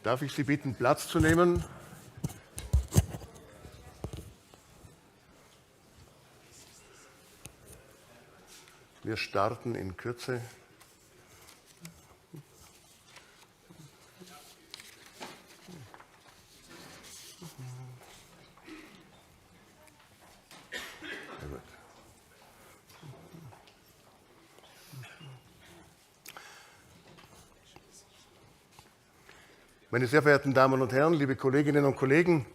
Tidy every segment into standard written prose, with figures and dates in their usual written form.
Darf ich Sie bitten, Platz zu nehmen? Wir starten in Kürze. Meine sehr verehrten Damen und Herren, liebe Kolleginnen und Kollegen,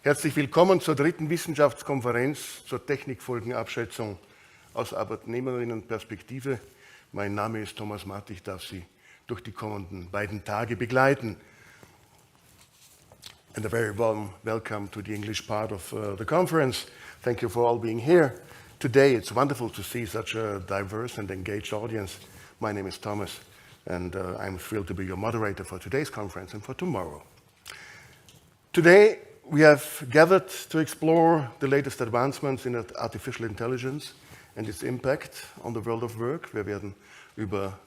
herzlich willkommen zur dritten Wissenschaftskonferenz zur Technikfolgenabschätzung aus Arbeitnehmerinnenperspektive. Mein Name ist Thomas Matt, ich darf Sie durch die kommenden beiden Tage begleiten. And a very warm welcome to the English part of the conference. Thank you for all being here. Today it's wonderful to see such a diverse and engaged audience. My name is Thomas. And I'm thrilled to be your moderator for today's conference and for tomorrow. Today, we have gathered to explore the latest advancements in artificial intelligence and its impact on the world of work. Wir werden über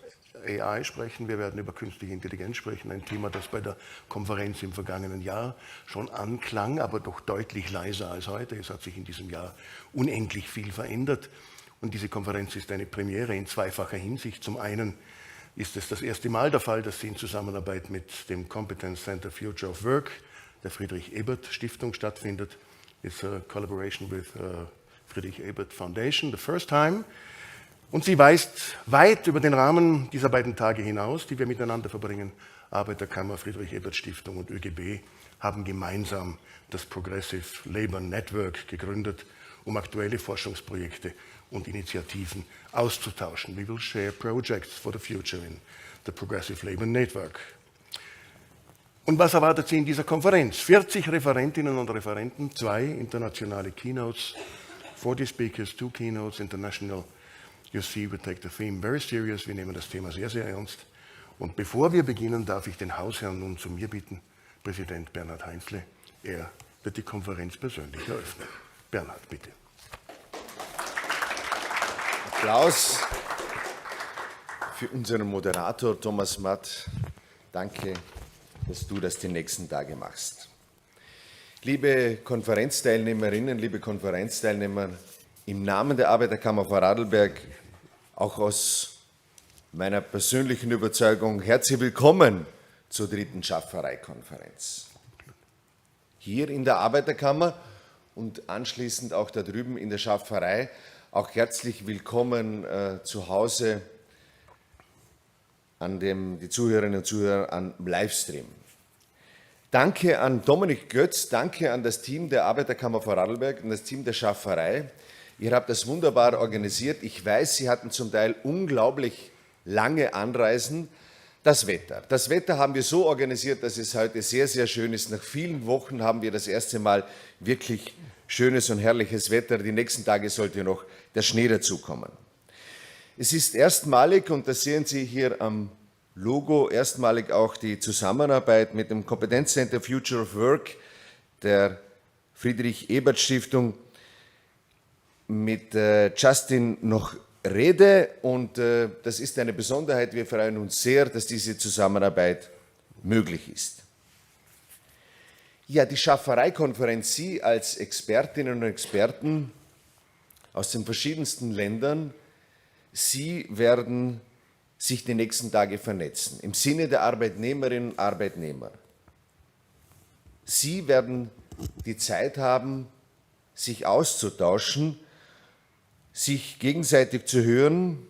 AI sprechen, wir werden über künstliche Intelligenz sprechen, ein Thema, das bei der Konferenz im vergangenen Jahr schon anklang, aber doch deutlich leiser als heute. Es hat sich in diesem Jahr unendlich viel verändert. Und diese Konferenz ist eine Premiere in zweifacher Hinsicht. Zum einen ist es das erste Mal der Fall, dass sie in Zusammenarbeit mit dem Competence Center Future of Work der Friedrich-Ebert-Stiftung stattfindet. It's a collaboration with Friedrich-Ebert Foundation, the first time. Und sie weist weit über den Rahmen dieser beiden Tage hinaus, die wir miteinander verbringen. Arbeiterkammer, Friedrich-Ebert-Stiftung und ÖGB haben gemeinsam das Progressive Labour Network gegründet, um aktuelle Forschungsprojekte und Initiativen auszutauschen. We will share projects for the future in the Progressive Labour Network. Und was erwartet Sie in dieser Konferenz? 40 Referentinnen und Referenten, 2 internationale Keynotes, 40 Speakers, 2 Keynotes, international. You see, we take the theme very serious. Wir nehmen das Thema sehr, sehr ernst. Und bevor wir beginnen, darf ich den Hausherrn nun zu mir bitten, Präsident Bernhard Heinzle. Er wird die Konferenz persönlich eröffnen. Bernhard, bitte. Applaus für unseren Moderator Thomas Matt. Danke, dass du das die nächsten Tage machst. Liebe Konferenzteilnehmerinnen, liebe Konferenzteilnehmer, im Namen der Arbeiterkammer Vorarlberg, auch aus meiner persönlichen Überzeugung, herzlich willkommen zur dritten Schaffarei Konferenz. Hier in der Arbeiterkammer und anschließend auch da drüben in der Schaffarei. Auch herzlich willkommen zu Hause an die Zuhörerinnen und Zuhörer am Livestream. Danke an Dominik Götz, danke an das Team der Arbeiterkammer Vorarlberg und das Team der Schaffarei. Ihr habt das wunderbar organisiert. Ich weiß, Sie hatten zum Teil unglaublich lange Anreisen. Das Wetter haben wir so organisiert, dass es heute sehr, sehr schön ist. Nach vielen Wochen haben wir das erste Mal wirklich schönes und herrliches Wetter. Die nächsten Tage sollte noch der Schnee dazukommen. Es ist erstmalig, und das sehen Sie hier am Logo, erstmalig auch die Zusammenarbeit mit dem Competence Center Future of Work der Friedrich-Ebert-Stiftung mit Justin noch Rede. Und das ist eine Besonderheit. Wir freuen uns sehr, dass diese Zusammenarbeit möglich ist. Ja, die Schaffarei Konferenz, Sie als Expertinnen und Experten aus den verschiedensten Ländern, Sie werden sich die nächsten Tage vernetzen, im Sinne der Arbeitnehmerinnen und Arbeitnehmer. Sie werden die Zeit haben, sich auszutauschen, sich gegenseitig zu hören,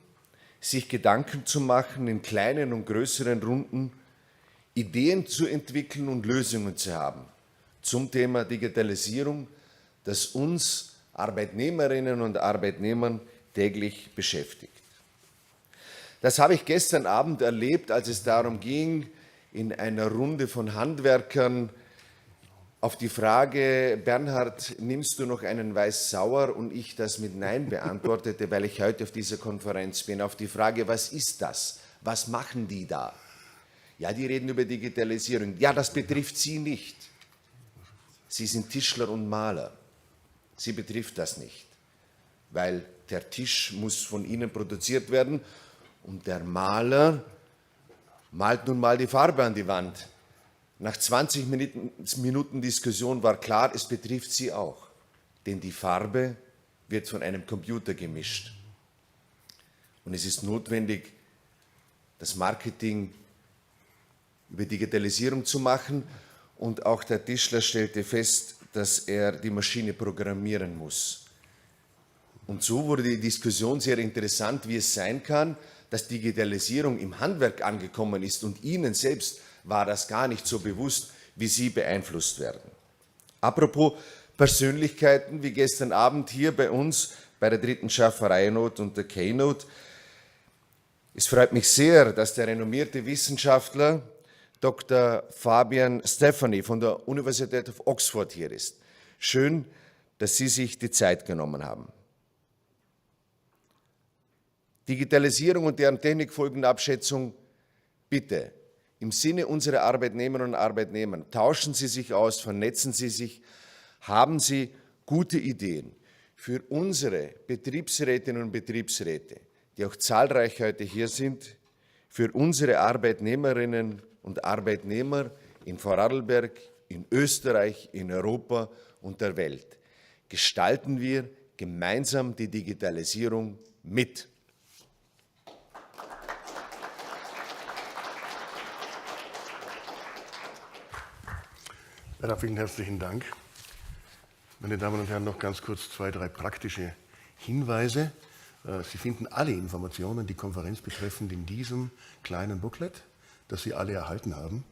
sich Gedanken zu machen in kleinen und größeren Runden, Ideen zu entwickeln und Lösungen zu haben zum Thema Digitalisierung, das uns Arbeitnehmerinnen und Arbeitnehmern täglich beschäftigt. Das habe ich gestern Abend erlebt, als es darum ging, in einer Runde von Handwerkern auf die Frage, Bernhard, nimmst du noch einen Weiß-Sauer? Und ich das mit Nein beantwortete, weil ich heute auf dieser Konferenz bin. Auf die Frage, was ist das? Was machen die da? Ja, die reden über Digitalisierung. Ja, das betrifft Sie nicht. Sie sind Tischler und Maler. Sie betrifft das nicht, weil der Tisch muss von Ihnen produziert werden und der Maler malt nun mal die Farbe an die Wand. Nach 20 Minuten Diskussion war klar, es betrifft sie auch, denn die Farbe wird von einem Computer gemischt. Und es ist notwendig, das Marketing über Digitalisierung zu machen. Und auch der Tischler stellte fest, dass er die Maschine programmieren muss. Und so wurde die Diskussion sehr interessant, wie es sein kann, dass Digitalisierung im Handwerk angekommen ist und Ihnen selbst war das gar nicht so bewusst, wie Sie beeinflusst werden. Apropos Persönlichkeiten, wie gestern Abend hier bei uns bei der dritten Schaffarei und der Keynote. Es freut mich sehr, dass der renommierte Wissenschaftler Dr. Fabian Stephany von der Universität of Oxford hier ist. Schön, dass Sie sich die Zeit genommen haben. Digitalisierung und deren Technikfolgenabschätzung, bitte, im Sinne unserer Arbeitnehmerinnen und Arbeitnehmer, tauschen Sie sich aus, vernetzen Sie sich, haben Sie gute Ideen für unsere Betriebsrätinnen und Betriebsräte, die auch zahlreich heute hier sind, für unsere Arbeitnehmerinnen und Arbeitnehmer in Vorarlberg, in Österreich, in Europa und der Welt. Gestalten wir gemeinsam die Digitalisierung mit. Ja, vielen herzlichen Dank. Meine Damen und Herren, noch ganz kurz 2, 3 praktische Hinweise. Sie finden alle Informationen, die Konferenz betreffend, in diesem kleinen Booklet, das Sie alle erhalten haben.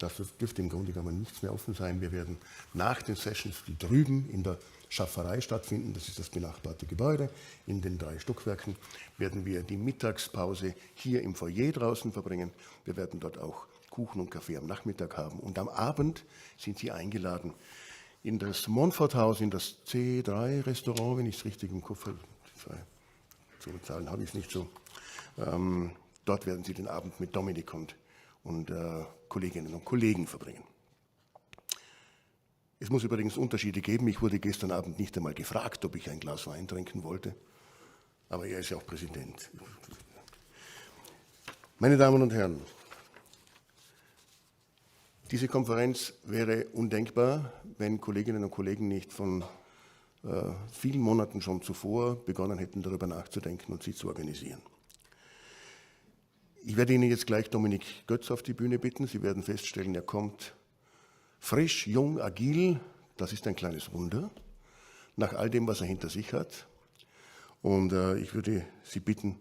Das dürfte im Grunde genommen nichts mehr offen sein. Wir werden nach den Sessions, die drüben in der Schaffarei stattfinden, das ist das benachbarte Gebäude, in den 3 Stockwerken, werden wir die Mittagspause hier im Foyer draußen verbringen. Wir werden dort auch Kuchen und Kaffee am Nachmittag haben. Und am Abend sind Sie eingeladen in das Montfort-Haus, in das C3-Restaurant, wenn ich es richtig im Kopf habe. So Zahlen habe ich es nicht so. Dort werden Sie den Abend mit Dominik und Kolleginnen und Kollegen verbringen. Es muss übrigens Unterschiede geben. Ich wurde gestern Abend nicht einmal gefragt, ob ich ein Glas Wein trinken wollte. Aber er ist ja auch Präsident. Meine Damen und Herren, diese Konferenz wäre undenkbar, wenn Kolleginnen und Kollegen nicht von vielen Monaten schon zuvor begonnen hätten, darüber nachzudenken und sie zu organisieren. Ich werde Ihnen jetzt gleich Dominik Götz auf die Bühne bitten. Sie werden feststellen, er kommt frisch, jung, agil. Das ist ein kleines Wunder, nach all dem, was er hinter sich hat. Und ich würde Sie bitten,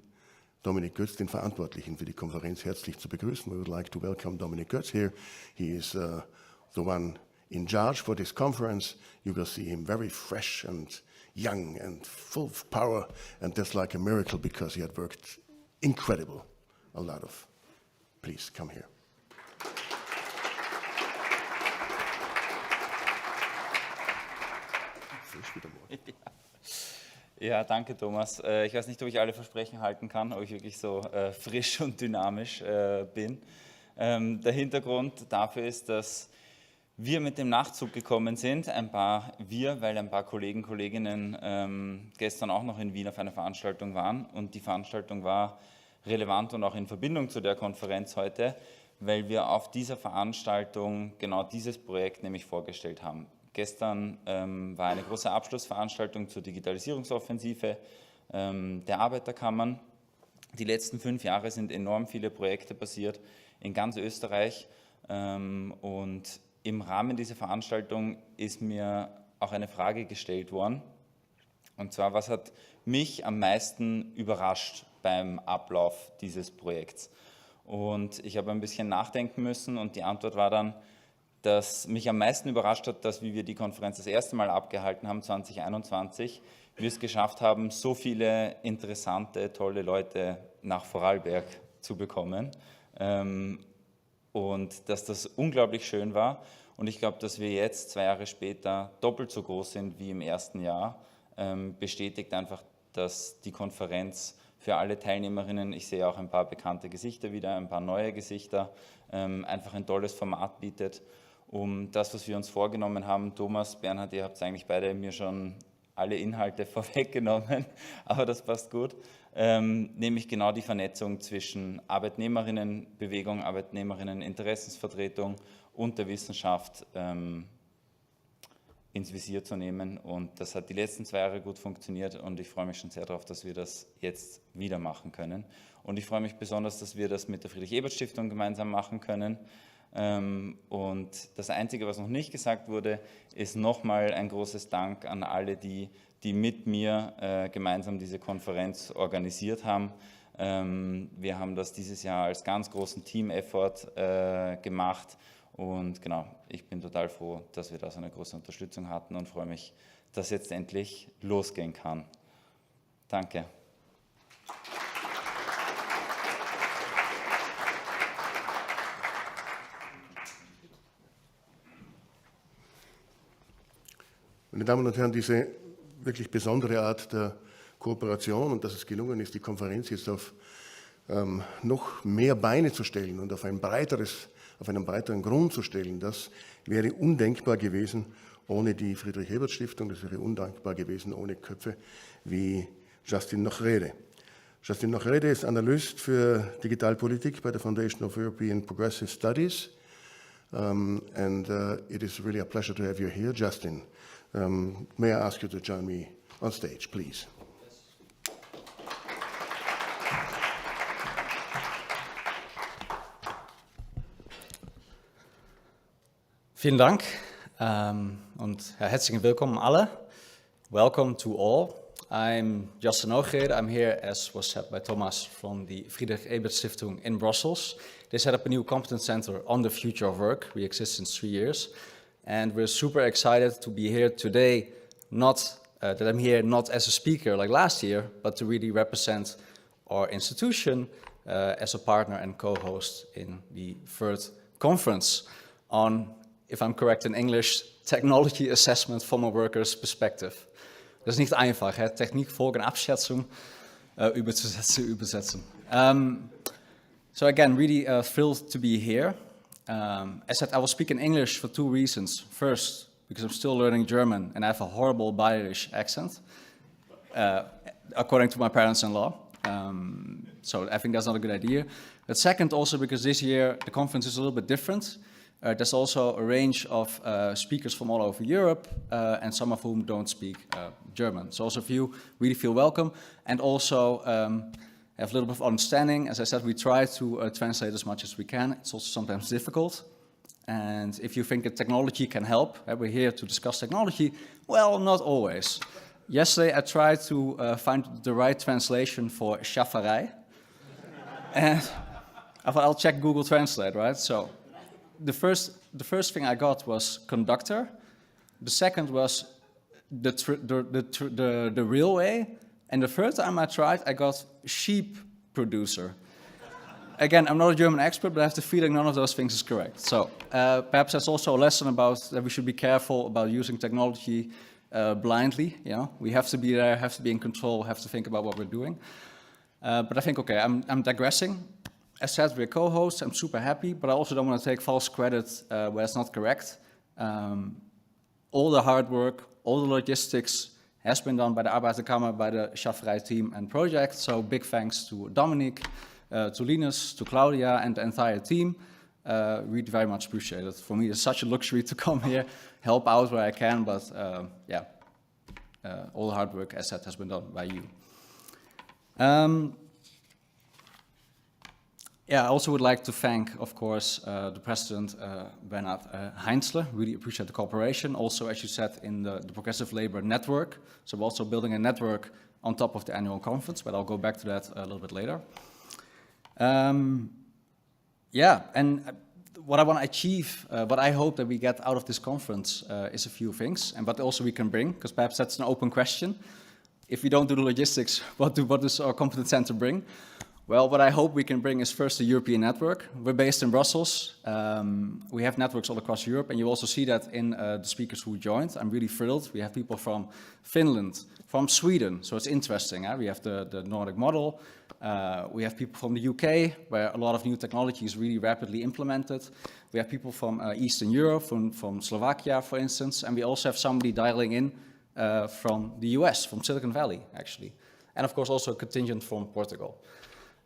Dominik Götz, den Verantwortlichen für die Konferenz, herzlich zu begrüßen. We would like to welcome Dominik Götz here. He is the one in charge for this conference. You will see him very fresh and young and full of power, and that's like a miracle because he had worked incredible, a lot of. Please come here. Ja, danke Thomas. Ich weiß nicht, ob ich alle Versprechen halten kann, ob ich wirklich so frisch und dynamisch bin. Der Hintergrund dafür ist, dass wir mit dem Nachzug gekommen sind, weil ein paar Kollegen, Kolleginnen gestern auch noch in Wien auf einer Veranstaltung waren und die Veranstaltung war relevant und auch in Verbindung zu der Konferenz heute, weil wir auf dieser Veranstaltung genau dieses Projekt nämlich vorgestellt haben. Gestern war eine große Abschlussveranstaltung zur Digitalisierungsoffensive der Arbeiterkammern. Die letzten 5 Jahre sind enorm viele Projekte passiert in ganz Österreich und im Rahmen dieser Veranstaltung ist mir auch eine Frage gestellt worden, und zwar, was hat mich am meisten überrascht beim Ablauf dieses Projekts? Und ich habe ein bisschen nachdenken müssen und die Antwort war dann, dass mich am meisten überrascht hat, dass, wie wir die Konferenz das erste Mal abgehalten haben, 2021, wir es geschafft haben, so viele interessante, tolle Leute nach Vorarlberg zu bekommen. Und dass das unglaublich schön war. Und ich glaube, dass wir jetzt, 2 Jahre später, doppelt so groß sind wie im ersten Jahr, bestätigt einfach, dass die Konferenz für alle Teilnehmerinnen, ich sehe auch ein paar bekannte Gesichter wieder, ein paar neue Gesichter, einfach ein tolles Format bietet, um das, was wir uns vorgenommen haben. Thomas, Bernhard, ihr habt eigentlich beide mir schon alle Inhalte vorweggenommen, aber das passt gut. nämlich genau die Vernetzung zwischen Arbeitnehmerinnenbewegung, Arbeitnehmerinneninteressensvertretung und der Wissenschaft ins Visier zu nehmen. Und das hat die letzten 2 Jahre gut funktioniert und ich freue mich schon sehr darauf, dass wir das jetzt wieder machen können. Und ich freue mich besonders, dass wir das mit der Friedrich-Ebert-Stiftung gemeinsam machen können. Und das Einzige, was noch nicht gesagt wurde, ist nochmal ein großes Dank an alle, die mit mir gemeinsam diese Konferenz organisiert haben. Wir haben das dieses Jahr als ganz großen Team-Effort gemacht. Und genau, ich bin total froh, dass wir da so eine große Unterstützung hatten und freue mich, dass jetzt endlich losgehen kann. Danke. Meine Damen und Herren, diese wirklich besondere Art der Kooperation und dass es gelungen ist, die Konferenz jetzt auf noch mehr Beine zu stellen und auf einen breiteren Grund zu stellen, das wäre undenkbar gewesen ohne die Friedrich-Ebert-Stiftung, das wäre undenkbar gewesen ohne Köpfe wie Justin Nachrede. Justin Nachrede ist Analyst für Digitalpolitik bei der Foundation of European Progressive Studies. It is really a pleasure to have you here, Justin. May I ask you to join me on stage, please? Vielen Dank und herzlichen Willkommen alle. Welcome to all. I'm Justin Nachrede. I'm here, as was said by Thomas, from the Friedrich-Ebert-Stiftung in Brussels. They set up a new competence center on the future of work. We exist since 3 years. And we're super excited to be here today, that I'm here not as a speaker like last year, but to really represent our institution as a partner and co-host in the third conference on, if I'm correct in English, technology assessment from a worker's perspective. Das ist nicht einfach, Technikfolgenabschätzung übersetzen. So again, really thrilled to be here. I said I will speak in English for 2 reasons. First, because I'm still learning German and I have a horrible Bayerish accent, according to my parents-in-law. So I think that's not a good idea. But second, also because this year the conference is a little bit different. There's also a range of speakers from all over Europe, and some of whom don't speak German. So also if you really feel welcome, and also have a little bit of understanding. As I said, we try to translate as much as we can. It's also sometimes difficult. And if you think that technology can help, we're here to discuss technology, well, not always. Yesterday I tried to find the right translation for Schaffarei. And I thought I'll check Google Translate, right? So the first thing I got was conductor. The second was the railway. And the third time I tried, I got sheep producer. Again, I'm not a German expert, but I have the feeling none of those things is correct. So perhaps that's also a lesson about that we should be careful about using technology blindly. You know, we have to be there, have to be in control, have to think about what we're doing. But I think, okay, I'm digressing. As said, we're co-hosts. I'm super happy, but I also don't want to take false credit where it's not correct. All the hard work, all the logistics has been done by the Arbeiterkammer, by the Schaffarei team and project. So big thanks to Dominic, to Linus, to Claudia, and the entire team. Really very much appreciated. For me, it's such a luxury to come here, help out where I can, but all the hard work, as said, has been done by you. I also would like to thank, of course, the president, Bernhard Heinzle. Really appreciate the cooperation. Also, as you said, in the Progressive Labor Network. So we're also building a network on top of the annual conference, but I'll go back to that a little bit later. And what I want to achieve, what I hope that we get out of this conference is a few things, and what also we can bring, because perhaps that's an open question. If we don't do the logistics, what does our competence center bring? Well, what I hope we can bring is first a European network. We're based in Brussels. We have networks all across Europe, and you also see that in the speakers who joined. I'm really thrilled. We have people from Finland, from Sweden, so it's interesting. We have the Nordic model. We have people from the UK, where a lot of new technology is really rapidly implemented. We have people from Eastern Europe, from Slovakia, for instance, and we also have somebody dialing in from the US, from Silicon Valley, actually. and of course also a contingent from Portugal.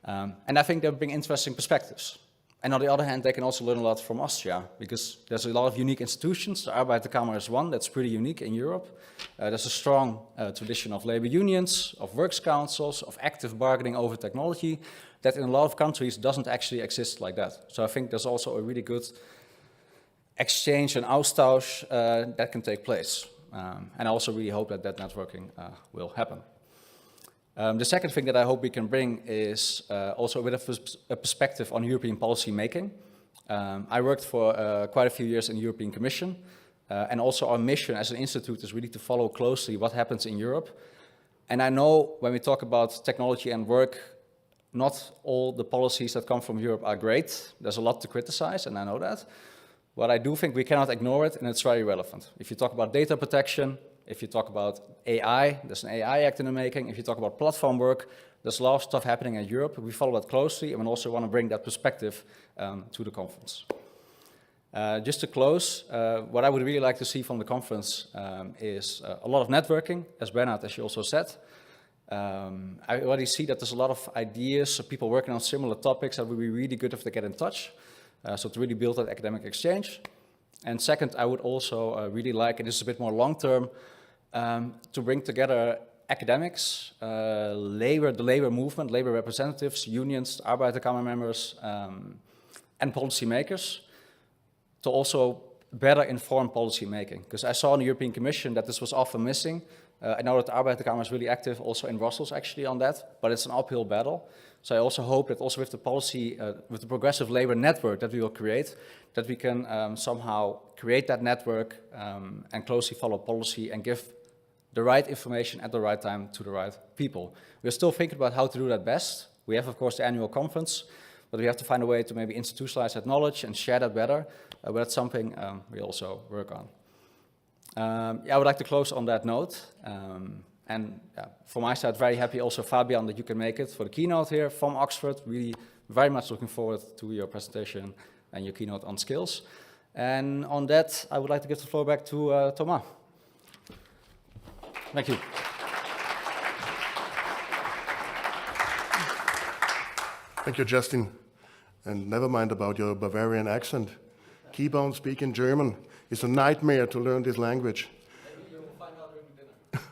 And I think they bring interesting perspectives. And on the other hand, they can also learn a lot from Austria, because there's a lot of unique institutions. The Arbeiterkammer is one that's pretty unique in Europe. There's a strong tradition of labor unions, of works councils, of active bargaining over technology, that in a lot of countries doesn't actually exist like that. So I think there's also a really good exchange and austausch that can take place. And I also really hope that that networking will happen. The second thing that I hope we can bring is also a bit of a perspective on European policy making. I worked for quite a few years in the European Commission, and also our mission as an institute is really to follow closely what happens in Europe. And I know when we talk about technology and work, not all the policies that come from Europe are great. There's a lot to criticize, and I know that. But I do think we cannot ignore it, and it's very relevant. If you talk about data protection, if you talk about AI, there's an AI Act in the making. If you talk about platform work, there's a lot of stuff happening in Europe. We follow that closely, and we also want to bring that perspective to the conference. Just to close, what I would really like to see from the conference is a lot of networking, as Bernard, as you also said. I already see that there's a lot of ideas of people working on similar topics that would be really good if they get in touch. So to really build that academic exchange. And second, I would also really like, and this is a bit more long-term, to bring together academics, the labor movement, labor representatives, unions, Arbeiterkammer members, and policymakers, to also better inform policy making. Because I saw in the European Commission that this was often missing. I know that the Arbeiterkammer is really active also in Brussels actually on that, but it's an uphill battle. So I also hope that also with the policy, with the progressive labor network that we will create, that we can somehow create that network and closely follow policy and give the right information at the right time to the right people. We're still thinking about how to do that best. We have, of course, the annual conference, but we have to find a way to maybe institutionalize that knowledge and share that better. But that's something we also work on. I would like to close on that note. And from my side, very happy also, Fabian, that you can make it for the keynote here from Oxford. Really very much looking forward to your presentation and your keynote on skills. And on that, I would like to give the floor back to Thomas. Thank you. Thank you, Justin. And never mind about your Bavarian accent. Keep on speaking German. It's a nightmare to learn this language. Maybe you will find out during dinner.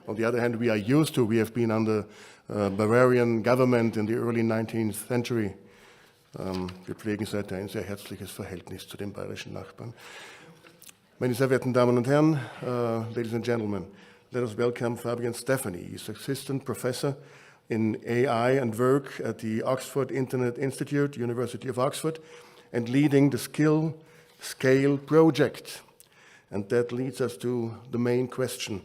On the other hand, we have been under Bavarian government in the early 19th century. Wir pflegen seitdem ein sehr herzliches Verhältnis zu den bayerischen Nachbarn. Meine sehr verehrten Damen und Herren, ladies and gentlemen, let us welcome Fabian Stephany. He's assistant professor in AI and work at the Oxford Internet Institute, University of Oxford, and leading the Skill Scale project. And that leads us to the main question.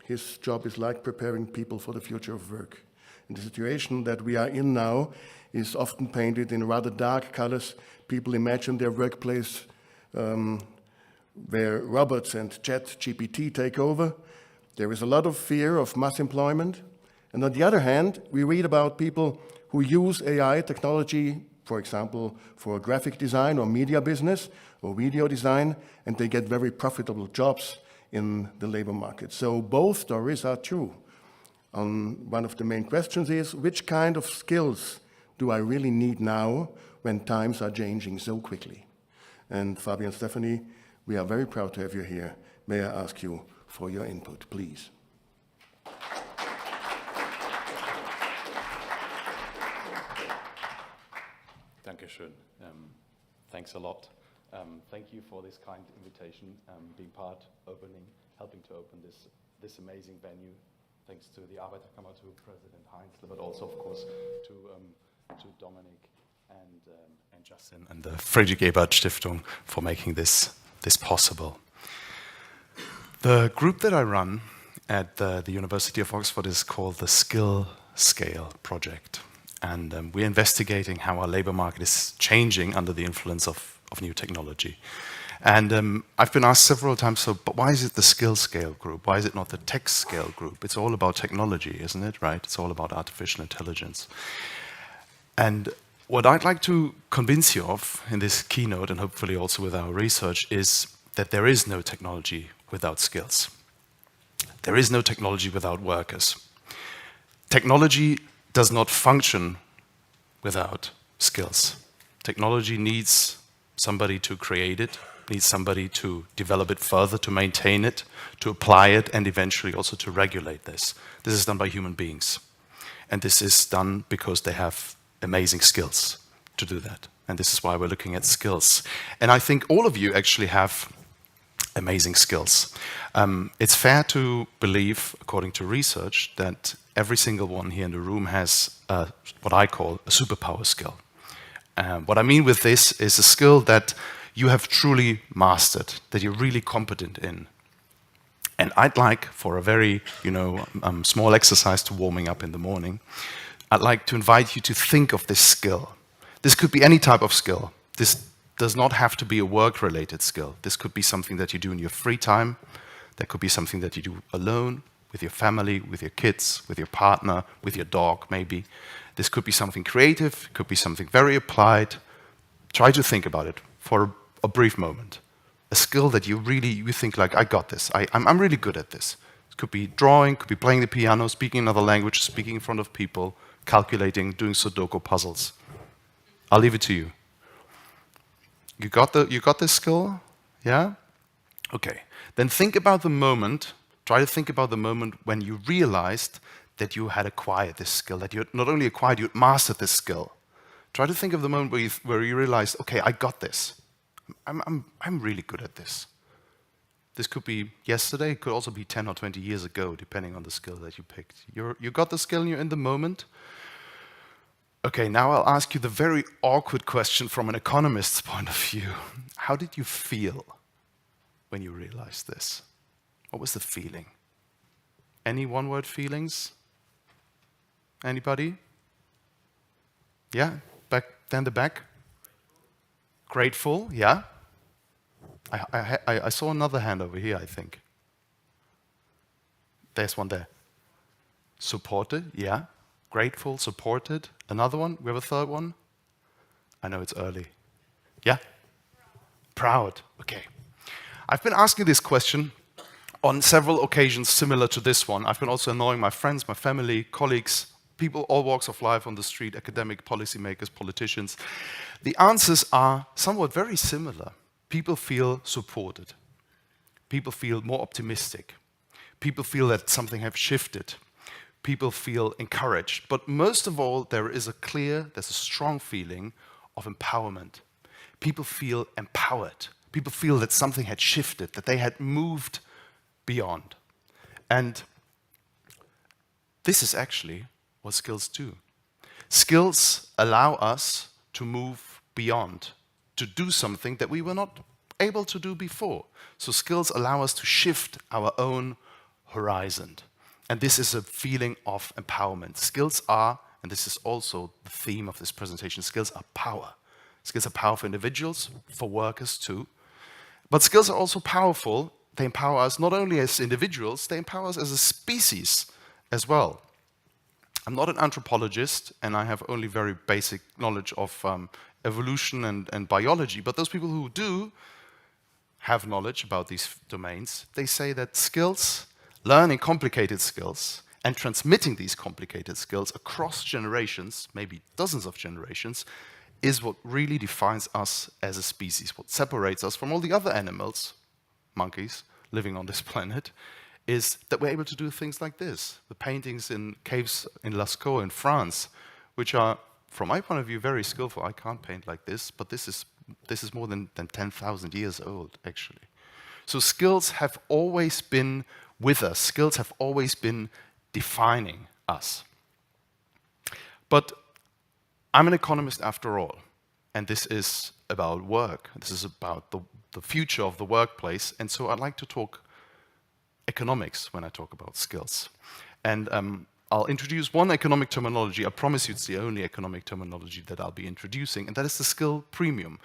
His job is like preparing people for the future of work. And the situation that we are in now is often painted in rather dark colors. People imagine their workplace where robots and ChatGPT take over. There is a lot of fear of mass employment. And on the other hand, we read about people who use AI technology, for example, for graphic design or media business or video design, and they get very profitable jobs in the labor market. So both stories are true. One of the main questions is, which kind of skills do I really need now when times are changing so quickly? And Fabian Stephany, we are very proud to have you here. May I ask you for your input, please? Dankeschön. Thanks a lot. Thank you for this kind invitation, being part, helping to open this amazing venue. Thanks to the Arbeiterkammer, to President Heinzle, but also, of course, to Dominic and Justin and the Friedrich-Ebert-Stiftung for making this possible. The group that I run at the University of Oxford is called the Skill Scale Project. And we're investigating how our labor market is changing under the influence of new technology. And I've been asked several times, but why is it the skill scale group? Why is it not the tech scale group? It's all about technology, isn't it, right? It's all about artificial intelligence. And what I'd like to convince you of in this keynote, and hopefully also with our research, is that there is no technology without skills. There is no technology without workers. Technology does not function without skills. Technology needs somebody to create it, needs somebody to develop it further, to maintain it, to apply it, and eventually also to regulate this. This is done by human beings. And this is done because they have amazing skills to do that. And this is why we're looking at skills. And I think all of you actually have amazing skills. It's fair to believe, according to research, that every single one here in the room has what I call a superpower skill. What I mean with this is a skill that you have truly mastered, that you're really competent in. And I'd like, for a very small exercise to warming up in the morning, I'd like to invite you to think of this skill. This could be any type of skill. This does not have to be a work-related skill. This could be something that you do in your free time. That could be something that you do alone, with your family, with your kids, with your partner, with your dog, maybe. This could be something creative, it could be something very applied. Try to think about it for a brief moment. A skill that you think like, I got this, I'm really good at this. It could be drawing, could be playing the piano, speaking another language, speaking in front of people, calculating, doing Sudoku puzzles. I'll leave it to you. You got this skill? Yeah? Okay. Then think about the moment, try to think about the moment when you realized that you had acquired this skill, that you had not only acquired, you had mastered this skill. Try to think of the moment where you realized, okay, I got this. I'm really good at this. This could be yesterday, it could also be 10 or 20 years ago, depending on the skill that you picked. You got the skill and you're in the moment. Okay, now I'll ask you the very awkward question from an economist's point of view. How did you feel when you realized this? What was the feeling? Any one-word feelings? Anybody? Yeah, down the back. Grateful, yeah. I saw another hand over here, I think. There's one there. Supported, yeah. Grateful, supported. Another one? We have a third one? I know it's early. Yeah? Proud, okay. I've been asking this question on several occasions similar to this one. I've been also annoying my friends, my family, colleagues, people, all walks of life on the street, academic, policymakers, politicians. The answers are somewhat very similar. People feel supported. People feel more optimistic. People feel that something has shifted. People feel encouraged. But most of all, there's a strong feeling of empowerment. People feel empowered. People feel that something had shifted, that they had moved beyond. And this is actually what skills do. Skills allow us to move beyond, to do something that we were not able to do before. So skills allow us to shift our own horizon. And this is a feeling of empowerment. Skills are, and this is also the theme of this presentation, skills are power. Skills are power for individuals, for workers too. But skills are also powerful. They empower us not only as individuals, they empower us as a species as well. I'm not an anthropologist, and I have only very basic knowledge of evolution and biology, but those people who do have knowledge about these domains, they say that skills, learning complicated skills, and transmitting these complicated skills across generations, maybe dozens of generations, is what really defines us as a species. What separates us from all the other animals, monkeys, living on this planet, is that we're able to do things like this. The paintings in caves in Lascaux in France, which are, from my point of view, very skillful. I can't paint like this, but this is more than 10,000 years old, actually. So skills have always been with us. Skills have always been defining us. But I'm an economist after all, and this is about work. This is about the future of the workplace, and so I'd like to talk economics when I talk about skills. And I'll introduce one economic terminology. I promise you it's the only economic terminology that I'll be introducing, and that is the skill premium.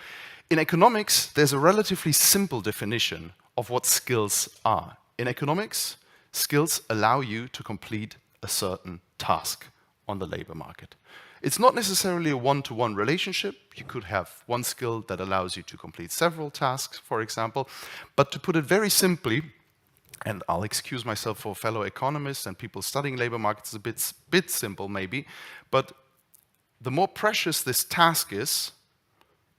In economics, there's a relatively simple definition of what skills are. In economics, skills allow you to complete a certain task on the labor market. It's not necessarily a one-to-one relationship. You could have one skill that allows you to complete several tasks, for example. But to put it very simply, and I'll excuse myself for fellow economists and people studying labor markets, it's a bit simple maybe, but the more precious this task is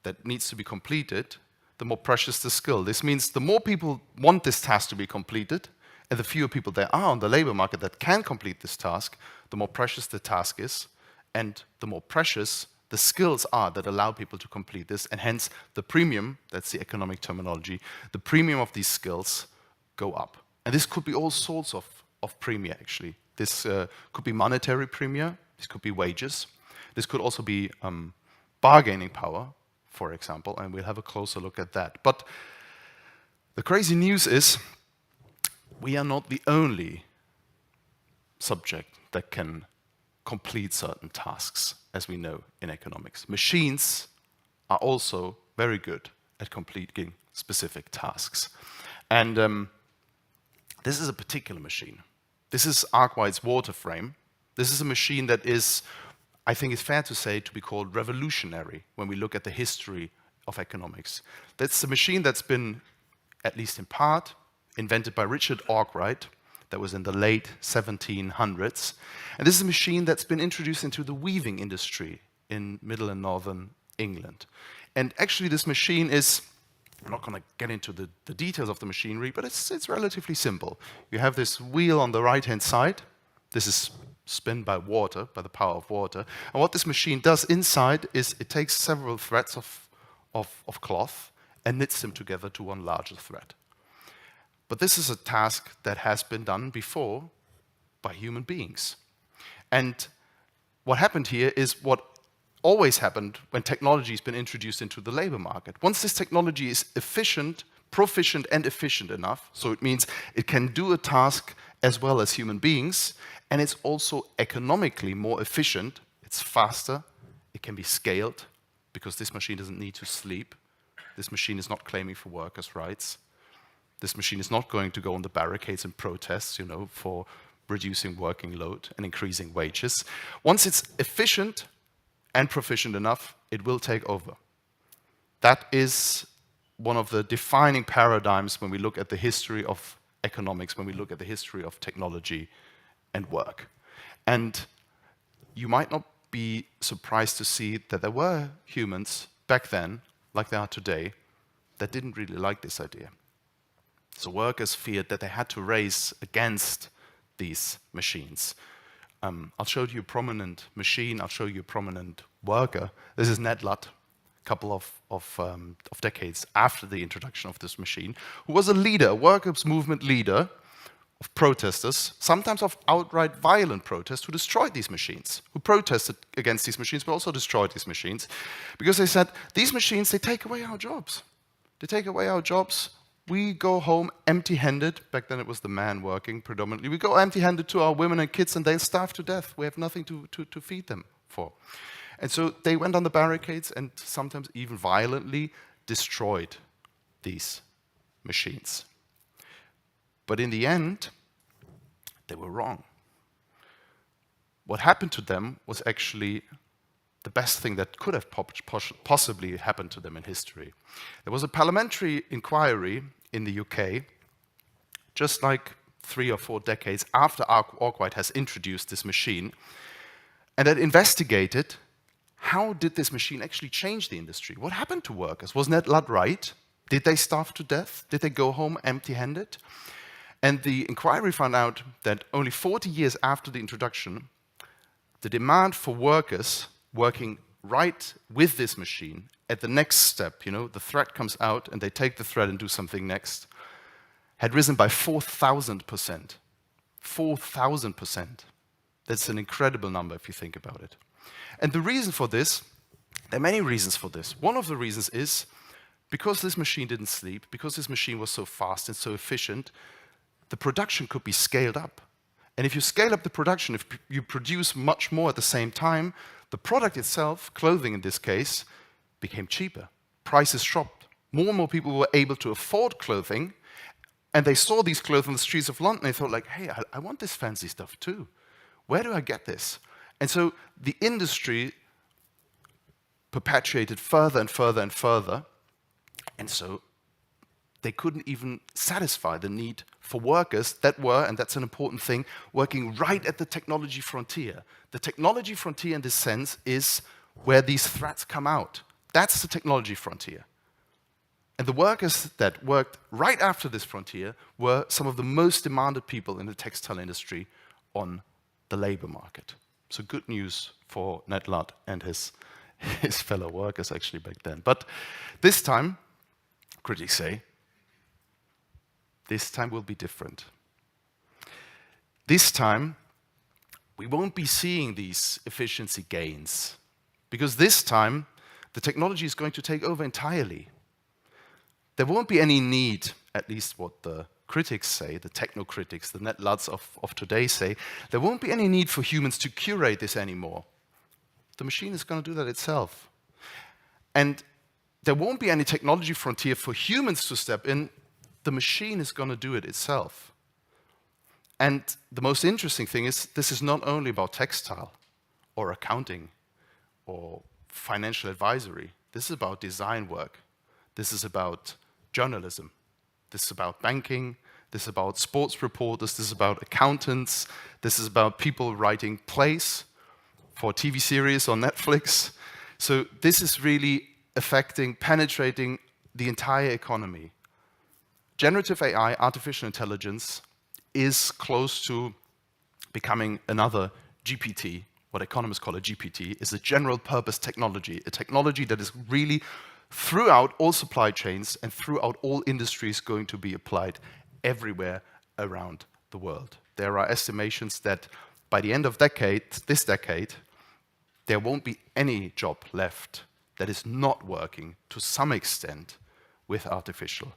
that needs to be completed, the more precious the skill. This means the more people want this task to be completed, and the fewer people there are on the labor market that can complete this task, the more precious the task is, and the more precious the skills are that allow people to complete this, and hence the premium, that's the economic terminology, the premium of these skills go up. And this could be all sorts of premia, actually. This could be monetary premia, this could be wages, this could also be bargaining power, for example, and we'll have a closer look at that. But the crazy news is we are not the only subject that can complete certain tasks, as we know in economics. Machines are also very good at completing specific tasks. And this is a particular machine. This is Arkwright's water frame. This is a machine that is, I think it's fair to say, to be called revolutionary when we look at the history of economics. That's a machine that's been, at least in part, invented by Richard Arkwright. That was in the late 1700s. And this is a machine that's been introduced into the weaving industry in middle and northern England. And actually this machine is, I'm not going to get into the details of the machinery, but it's relatively simple. You have this wheel on the right-hand side. This is spun by water, by the power of water. And what this machine does inside is it takes several threads of cloth and knits them together to one larger thread. But this is a task that has been done before by human beings. And what happened here is what always happened when technology has been introduced into the labor market. Once this technology is efficient, proficient and efficient enough, so it means it can do a task as well as human beings, and it's also economically more efficient, it's faster, it can be scaled, because this machine doesn't need to sleep. This machine is not claiming for workers' rights. This machine is not going to go on the barricades and protest, for reducing working load and increasing wages. Once it's efficient and proficient enough, it will take over. That is one of the defining paradigms when we look at the history of economics, when we look at the history of technology and work. And you might not be surprised to see that there were humans back then, like there are today, that didn't really like this idea. So workers feared that they had to race against these machines. I'll show you a prominent machine, I'll show you a prominent worker. This is Ned Ludd, a couple of decades after the introduction of this machine, who was a leader, a workers' movement leader of protesters, sometimes of outright violent protests, who destroyed these machines, who protested against these machines, but also destroyed these machines, because they said, these machines, they take away our jobs. They take away our jobs. We go home empty-handed. Back then it was the man working predominantly. We go empty-handed to our women and kids and they'll starve to death. We have nothing to feed them for. And so they went on the barricades and sometimes even violently destroyed these machines. But in the end, they were wrong. What happened to them was actually the best thing that could have possibly happened to them in history. There was a parliamentary inquiry in the UK, just like 3 or 4 decades after Arkwright has introduced this machine, and that investigated how did this machine actually change the industry? What happened to workers? Was Ned Ludd right? Did they starve to death? Did they go home empty-handed? And the inquiry found out that only 40 years after the introduction, the demand for workers working right with this machine at the next step, the thread comes out and they take the thread and do something next, had risen by 4,000%. 4,000%. That's an incredible number if you think about it. And the reason for this, there are many reasons for this. One of the reasons is because this machine didn't sleep, because this machine was so fast and so efficient, the production could be scaled up. And if you scale up the production, if you produce much more at the same time, the product itself, clothing in this case, became cheaper. Prices dropped. More and more people were able to afford clothing, and they saw these clothes on the streets of London, and they thought like, hey, I want this fancy stuff too. Where do I get this? And so the industry perpetuated further and further and further, and so they couldn't even satisfy the need for workers that were, and that's an important thing, working right at the technology frontier. The technology frontier in this sense is where these threats come out. That's the technology frontier. And the workers that worked right after this frontier were some of the most demanded people in the textile industry on the labor market. So good news for Ned Ludd and his fellow workers actually back then. But this time, critics say, this time will be different. This time, we won't be seeing these efficiency gains, because this time, the technology is going to take over entirely. There won't be any need, at least what the critics say, the techno-critics, the Ned Ludds of today say, there won't be any need for humans to curate this anymore. The machine is going to do that itself. And there won't be any technology frontier for humans to step in. The machine is going to do it itself. And the most interesting thing is, this is not only about textile or accounting or financial advisory. This is about design work. This is about journalism. This is about banking. This is about sports reporters. This is about accountants. This is about people writing plays for TV series on Netflix. So this is really affecting, penetrating the entire economy. Generative AI, artificial intelligence, is close to becoming another GPT. What economists call a GPT is a general purpose technology, a technology that is really throughout all supply chains and throughout all industries going to be applied everywhere around the world. There are estimations that by the end of this decade, there won't be any job left that is not working to some extent with artificial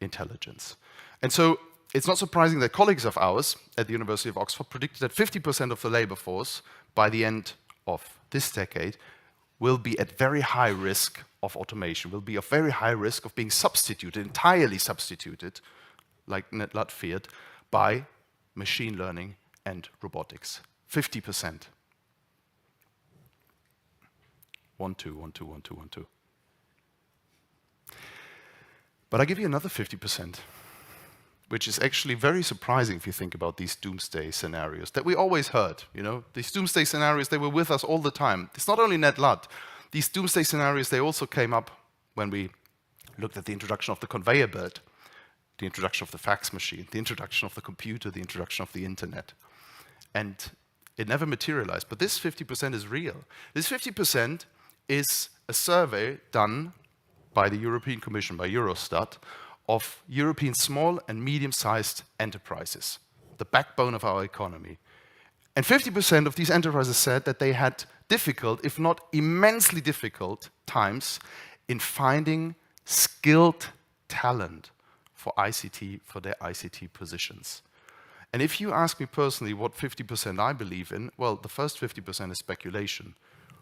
intelligence. And so it's not surprising that colleagues of ours at the University of Oxford predicted that 50% of the labor force by the end of this decade will be at very high risk of automation, will be of very high risk of being substituted, entirely substituted, like Ned Ludd feared, by machine learning and robotics. 50%. 1, 2, 1, 2, 1, 2, 1, 2. But I give you another 50%, which is actually very surprising if you think about these doomsday scenarios that we always heard. You know, these doomsday scenarios, they were with us all the time. It's not only Ned Ludd. These doomsday scenarios, they also came up when we looked at the introduction of the conveyor belt, the introduction of the fax machine, the introduction of the computer, the introduction of the internet. And it never materialized. But this 50% is real. This 50% is a survey done by the European Commission, by Eurostat, of European small and medium-sized enterprises, the backbone of our economy. And 50% of these enterprises said that they had difficult, if not immensely difficult, times in finding skilled talent for ICT, for their ICT positions. And if you ask me personally what 50% I believe in, well, the first 50% is speculation.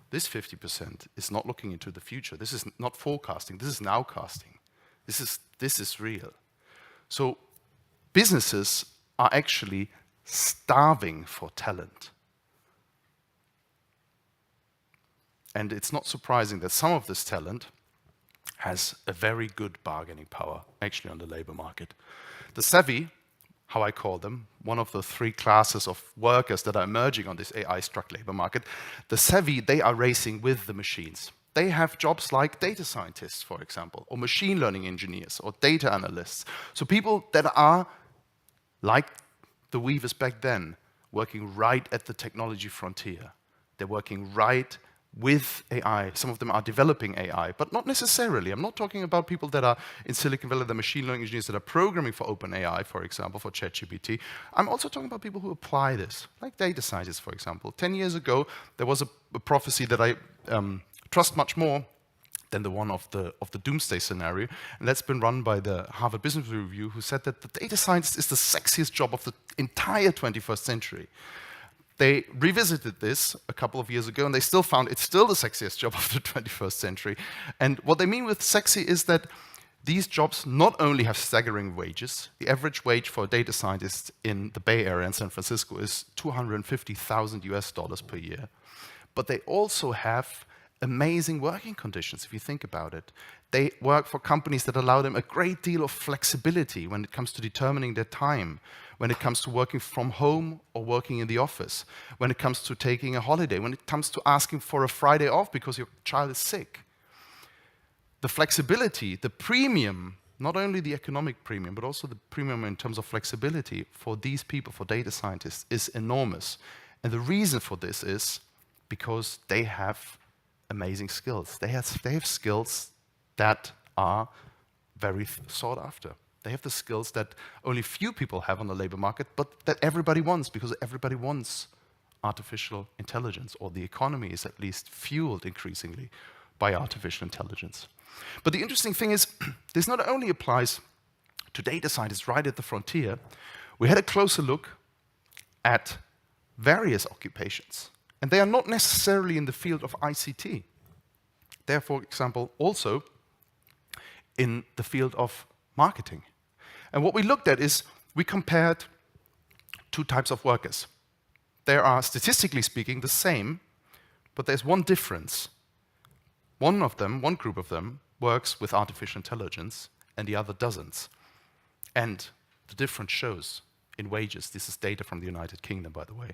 This 50% is not looking into the future. This is not forecasting. This is nowcasting. This is real. So businesses are actually starving for talent. And it's not surprising that some of this talent has a very good bargaining power, actually, on the labor market. The savvy, how I call them, one of the 3 classes of workers that are emerging on this AI-struck labor market, the savvy, they are racing with the machines. They have jobs like data scientists, for example, or machine learning engineers, or data analysts. So people that are, like the weavers back then, working right at the technology frontier. They're working right with AI. Some of them are developing AI, but not necessarily. I'm not talking about people that are in Silicon Valley, the machine learning engineers that are programming for OpenAI, for example, for ChatGPT. I'm also talking about people who apply this, like data scientists, for example. 10 years ago, there was a prophecy that I trust much more than the one of the doomsday scenario, and that's been run by the Harvard Business Review, who said that the data scientist is the sexiest job of the entire 21st century. They revisited this a couple of years ago, and they still found it's still the sexiest job of the 21st century. And what they mean with sexy is that these jobs not only have staggering wages. The average wage for a data scientist in the Bay Area in San Francisco is $250,000 per year. But they also have amazing working conditions, if you think about it. They work for companies that allow them a great deal of flexibility when it comes to determining their time, when it comes to working from home or working in the office, when it comes to taking a holiday, when it comes to asking for a Friday off because your child is sick. The flexibility, the premium, not only the economic premium, but also the premium in terms of flexibility for these people, for data scientists, is enormous. And the reason for this is because they have amazing skills. They have skills that are very sought after. They have the skills that only few people have on the labor market, but that everybody wants, because everybody wants artificial intelligence, or the economy is at least fueled increasingly by artificial intelligence. But the interesting thing is, this not only applies to data scientists right at the frontier. We had a closer look at various occupations, and they are not necessarily in the field of ICT. They are, for example, also in the field of marketing. And what we looked at is, we compared two types of workers. They are, statistically speaking, the same, but there's one difference. One group of them, works with artificial intelligence, and the other doesn't. And the difference shows in wages. This is data from the United Kingdom, by the way.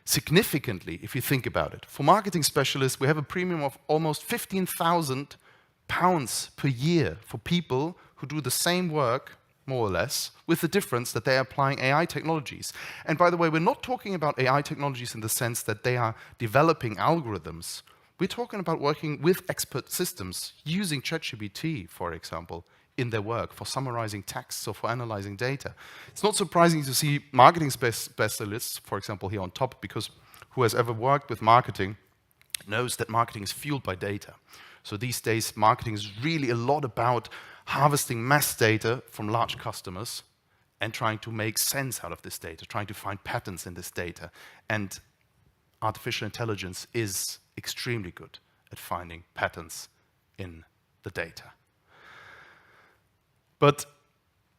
Significantly, if you think about it, for marketing specialists, we have a premium of almost £15,000 per year for people who do the same work, more or less, with the difference that they are applying AI technologies. And by the way, we're not talking about AI technologies in the sense that they are developing algorithms. We're talking about working with expert systems, using ChatGPT, for example, in their work for summarizing texts or for analyzing data. It's not surprising to see marketing specialists, for example, here on top, because who has ever worked with marketing knows that marketing is fueled by data. So these days, marketing is really a lot about harvesting mass data from large customers and trying to make sense out of this data, trying to find patterns in this data. And artificial intelligence is extremely good at finding patterns in the data. But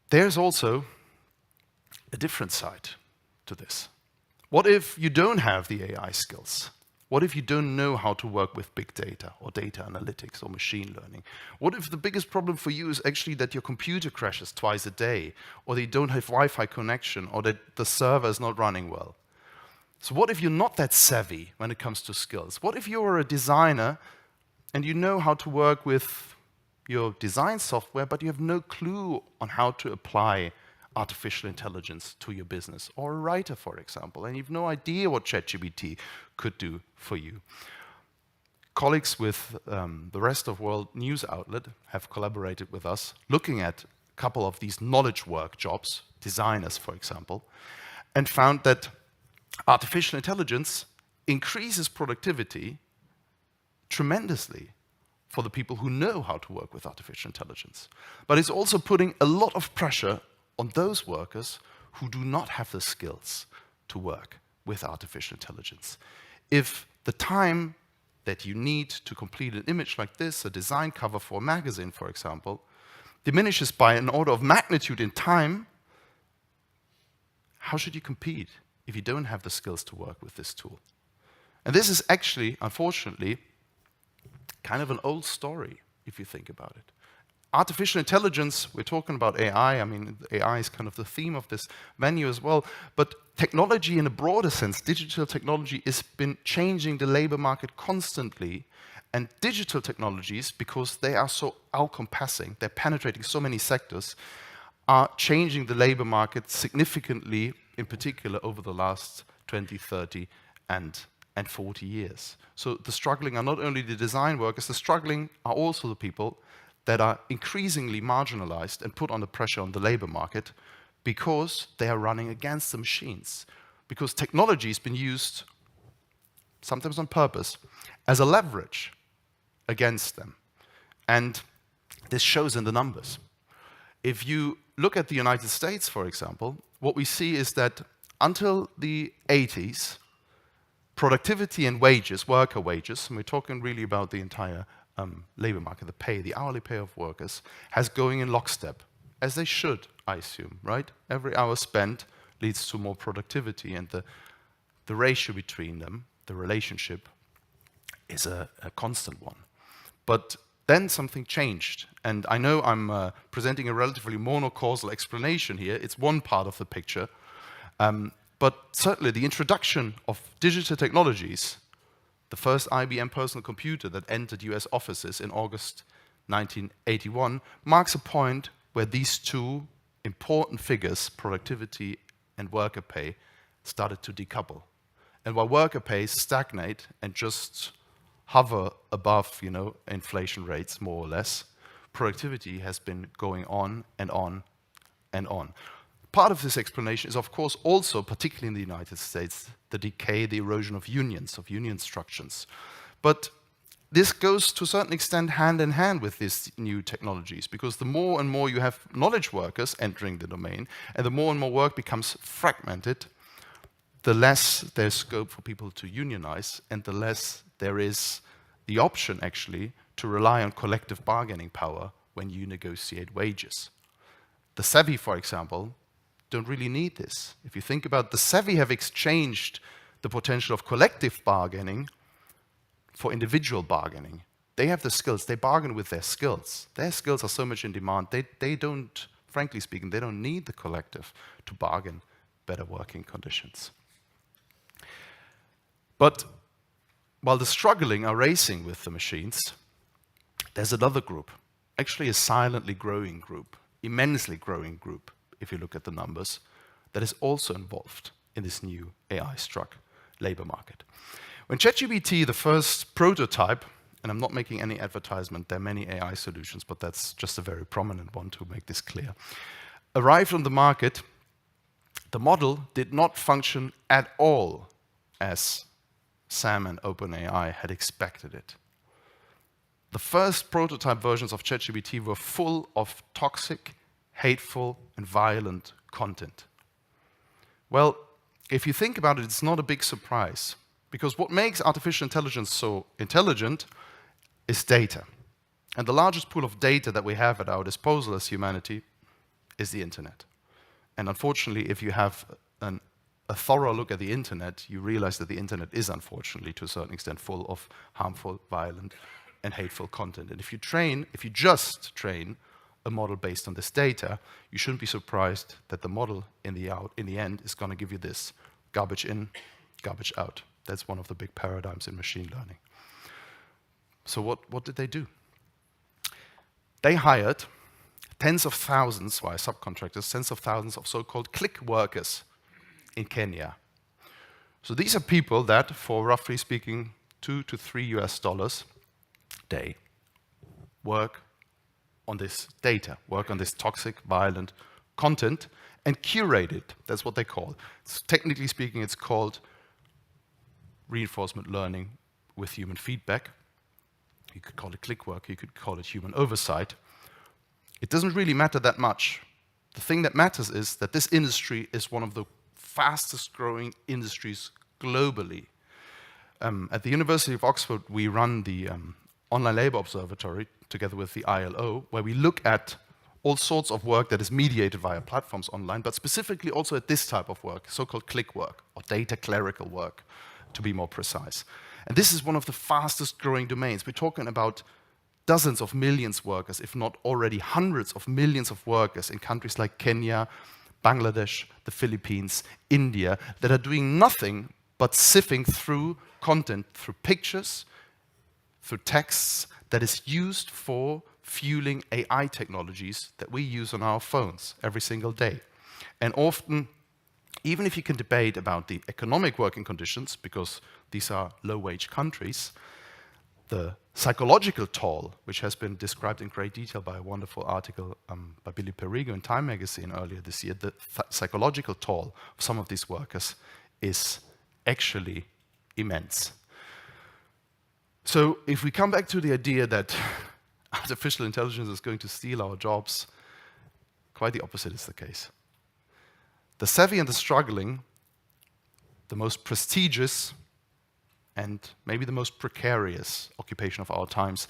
there's also a different side to this. What if you don't have the AI skills? What if you don't know how to work with big data or data analytics or machine learning? What if the biggest problem for you is actually that your computer crashes twice a day, or that you don't have Wi-Fi connection, or that the server is not running well? So what if you're not that savvy when it comes to skills? What if you're a designer and you know how to work with your design software, but you have no clue on how to apply artificial intelligence to your business? Or a writer, for example, and you have no idea what ChatGPT could do for you. Colleagues with the Rest of World news outlet have collaborated with us, looking at a couple of these knowledge work jobs, designers, for example, and found that artificial intelligence increases productivity tremendously for the people who know how to work with artificial intelligence. But it's also putting a lot of pressure on those workers who do not have the skills to work with artificial intelligence. If the time that you need to complete an image like this, a design cover for a magazine, for example, diminishes by an order of magnitude in time, how should you compete if you don't have the skills to work with this tool? And this is actually, unfortunately, kind of an old story, if you think about it. Artificial intelligence, we're talking about AI, I mean, AI is kind of the theme of this venue as well, but technology in a broader sense, digital technology, has been changing the labor market constantly, and digital technologies, because they are so all-compassing, they're penetrating so many sectors, are changing the labor market significantly, in particular over the last 20, 30, and 40 years. So the struggling are not only the design workers, the struggling are also the people that are increasingly marginalized and put under pressure on the labor market because they are running against the machines. Because technology has been used, sometimes on purpose, as a leverage against them. And this shows in the numbers. If you look at the United States, for example, what we see is that until the 80s, productivity and wages, worker wages, and we're talking really about the entire labor market, the pay, the hourly pay of workers, has going in lockstep, as they should, I assume, right? Every hour spent leads to more productivity, and the ratio between them, the relationship, is a constant one. But then something changed, and I know I'm presenting a relatively monocausal explanation here. It's one part of the picture, but certainly the introduction of digital technologies, the first IBM personal computer that entered US offices in August 1981, marks a point where these two important figures, productivity and worker pay, started to decouple. And while worker pay stagnate and just hover above, inflation rates more or less, productivity has been going on and on and on. Part of this explanation is, of course, also, particularly in the United States, the decay, the erosion of unions, of union structures. But this goes to a certain extent hand in hand with these new technologies, because the more and more you have knowledge workers entering the domain, and the more and more work becomes fragmented, the less there's scope for people to unionize, and the less there is the option, actually, to rely on collective bargaining power when you negotiate wages. The savvy, for example, don't really need this. If you think about the savvy have exchanged the potential of collective bargaining for individual bargaining. They have the skills, they bargain with their skills. Their skills are so much in demand, they don't, frankly speaking, they don't need the collective to bargain better working conditions. But while the struggling are racing with the machines, there's another group, actually a silently growing group, immensely growing group, if you look at the numbers, that is also involved in this new AI-struck labor market. When ChatGPT, the first prototype, and I'm not making any advertisement, there are many AI solutions, but that's just a very prominent one to make this clear, arrived on the market, the model did not function at all as Sam and OpenAI had expected it. The first prototype versions of ChatGPT were full of toxic, hateful, and violent content. Well, if you think about it, it's not a big surprise, because what makes artificial intelligence so intelligent is data. And the largest pool of data that we have at our disposal as humanity is the internet. And unfortunately, if you have a thorough look at the internet, you realize that the internet is, unfortunately, to a certain extent, full of harmful, violent, and hateful content. And if you just train a model based on this data, you shouldn't be surprised that the model in the end is going to give you this: garbage in, garbage out. That's one of the big paradigms in machine learning. So what did they do? They hired tens of thousands, via subcontractors, tens of thousands of so-called click workers in Kenya. So these are people that, for roughly speaking, $2 to $3 a day, work on this data, work on this toxic, violent content, and curate it. That's what they call it. Technically speaking, it's called reinforcement learning with human feedback. You could call it click work, you could call it human oversight. It doesn't really matter that much. The thing that matters is that this industry is one of the fastest growing industries globally. At the University of Oxford, we run the Online Labor Observatory together with the ILO, where we look at all sorts of work that is mediated via platforms online, but specifically also at this type of work, so-called click work, or data clerical work, to be more precise. And this is one of the fastest growing domains. We're talking about dozens of millions of workers, if not already hundreds of millions of workers in countries like Kenya, Bangladesh, the Philippines, India, that are doing nothing but sifting through content, through pictures, through texts, that is used for fueling AI technologies that we use on our phones every single day. And often, even if you can debate about the economic working conditions, because these are low-wage countries, the psychological toll, which has been described in great detail by a wonderful article by Billy Perigo in Time magazine earlier this year, the psychological toll of some of these workers is actually immense. So if we come back to the idea that artificial intelligence is going to steal our jobs, quite the opposite is the case. The savvy and the struggling, the most prestigious and maybe the most precarious occupation of our times,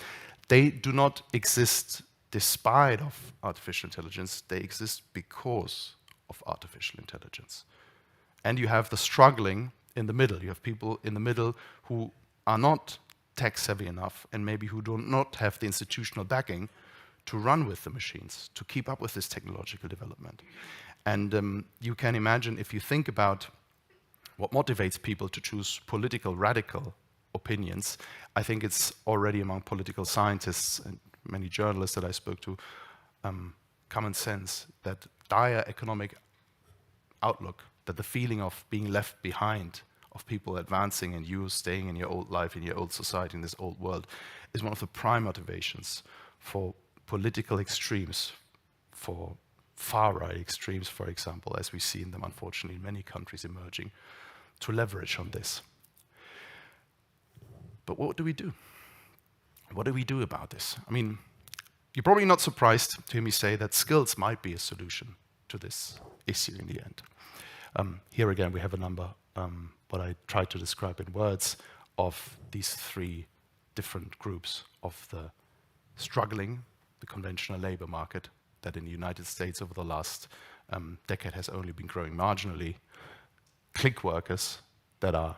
they do not exist despite of artificial intelligence, they exist because of artificial intelligence. And you have the struggling in the middle. You have people in the middle who are not tech savvy enough and maybe who do not have the institutional backing to run with the machines, to keep up with this technological development. And you can imagine, if you think about what motivates people to choose political radical opinions, I think it's already among political scientists and many journalists that I spoke to, common sense that dire economic outlook, that the feeling of being left behind, of people advancing and you staying in your old life, in your old society, in this old world, is one of the prime motivations for political extremes, for far-right extremes, for example, as we see in them, unfortunately, in many countries emerging, to leverage on this. But what do we do? What do we do about this? I mean, you're probably not surprised to hear me say that skills might be a solution to this issue in the end. Here again, we have a number, what I tried to describe in words, of these three different groups of the struggling, the conventional labor market that in the United States over the last decade has only been growing marginally, click workers that are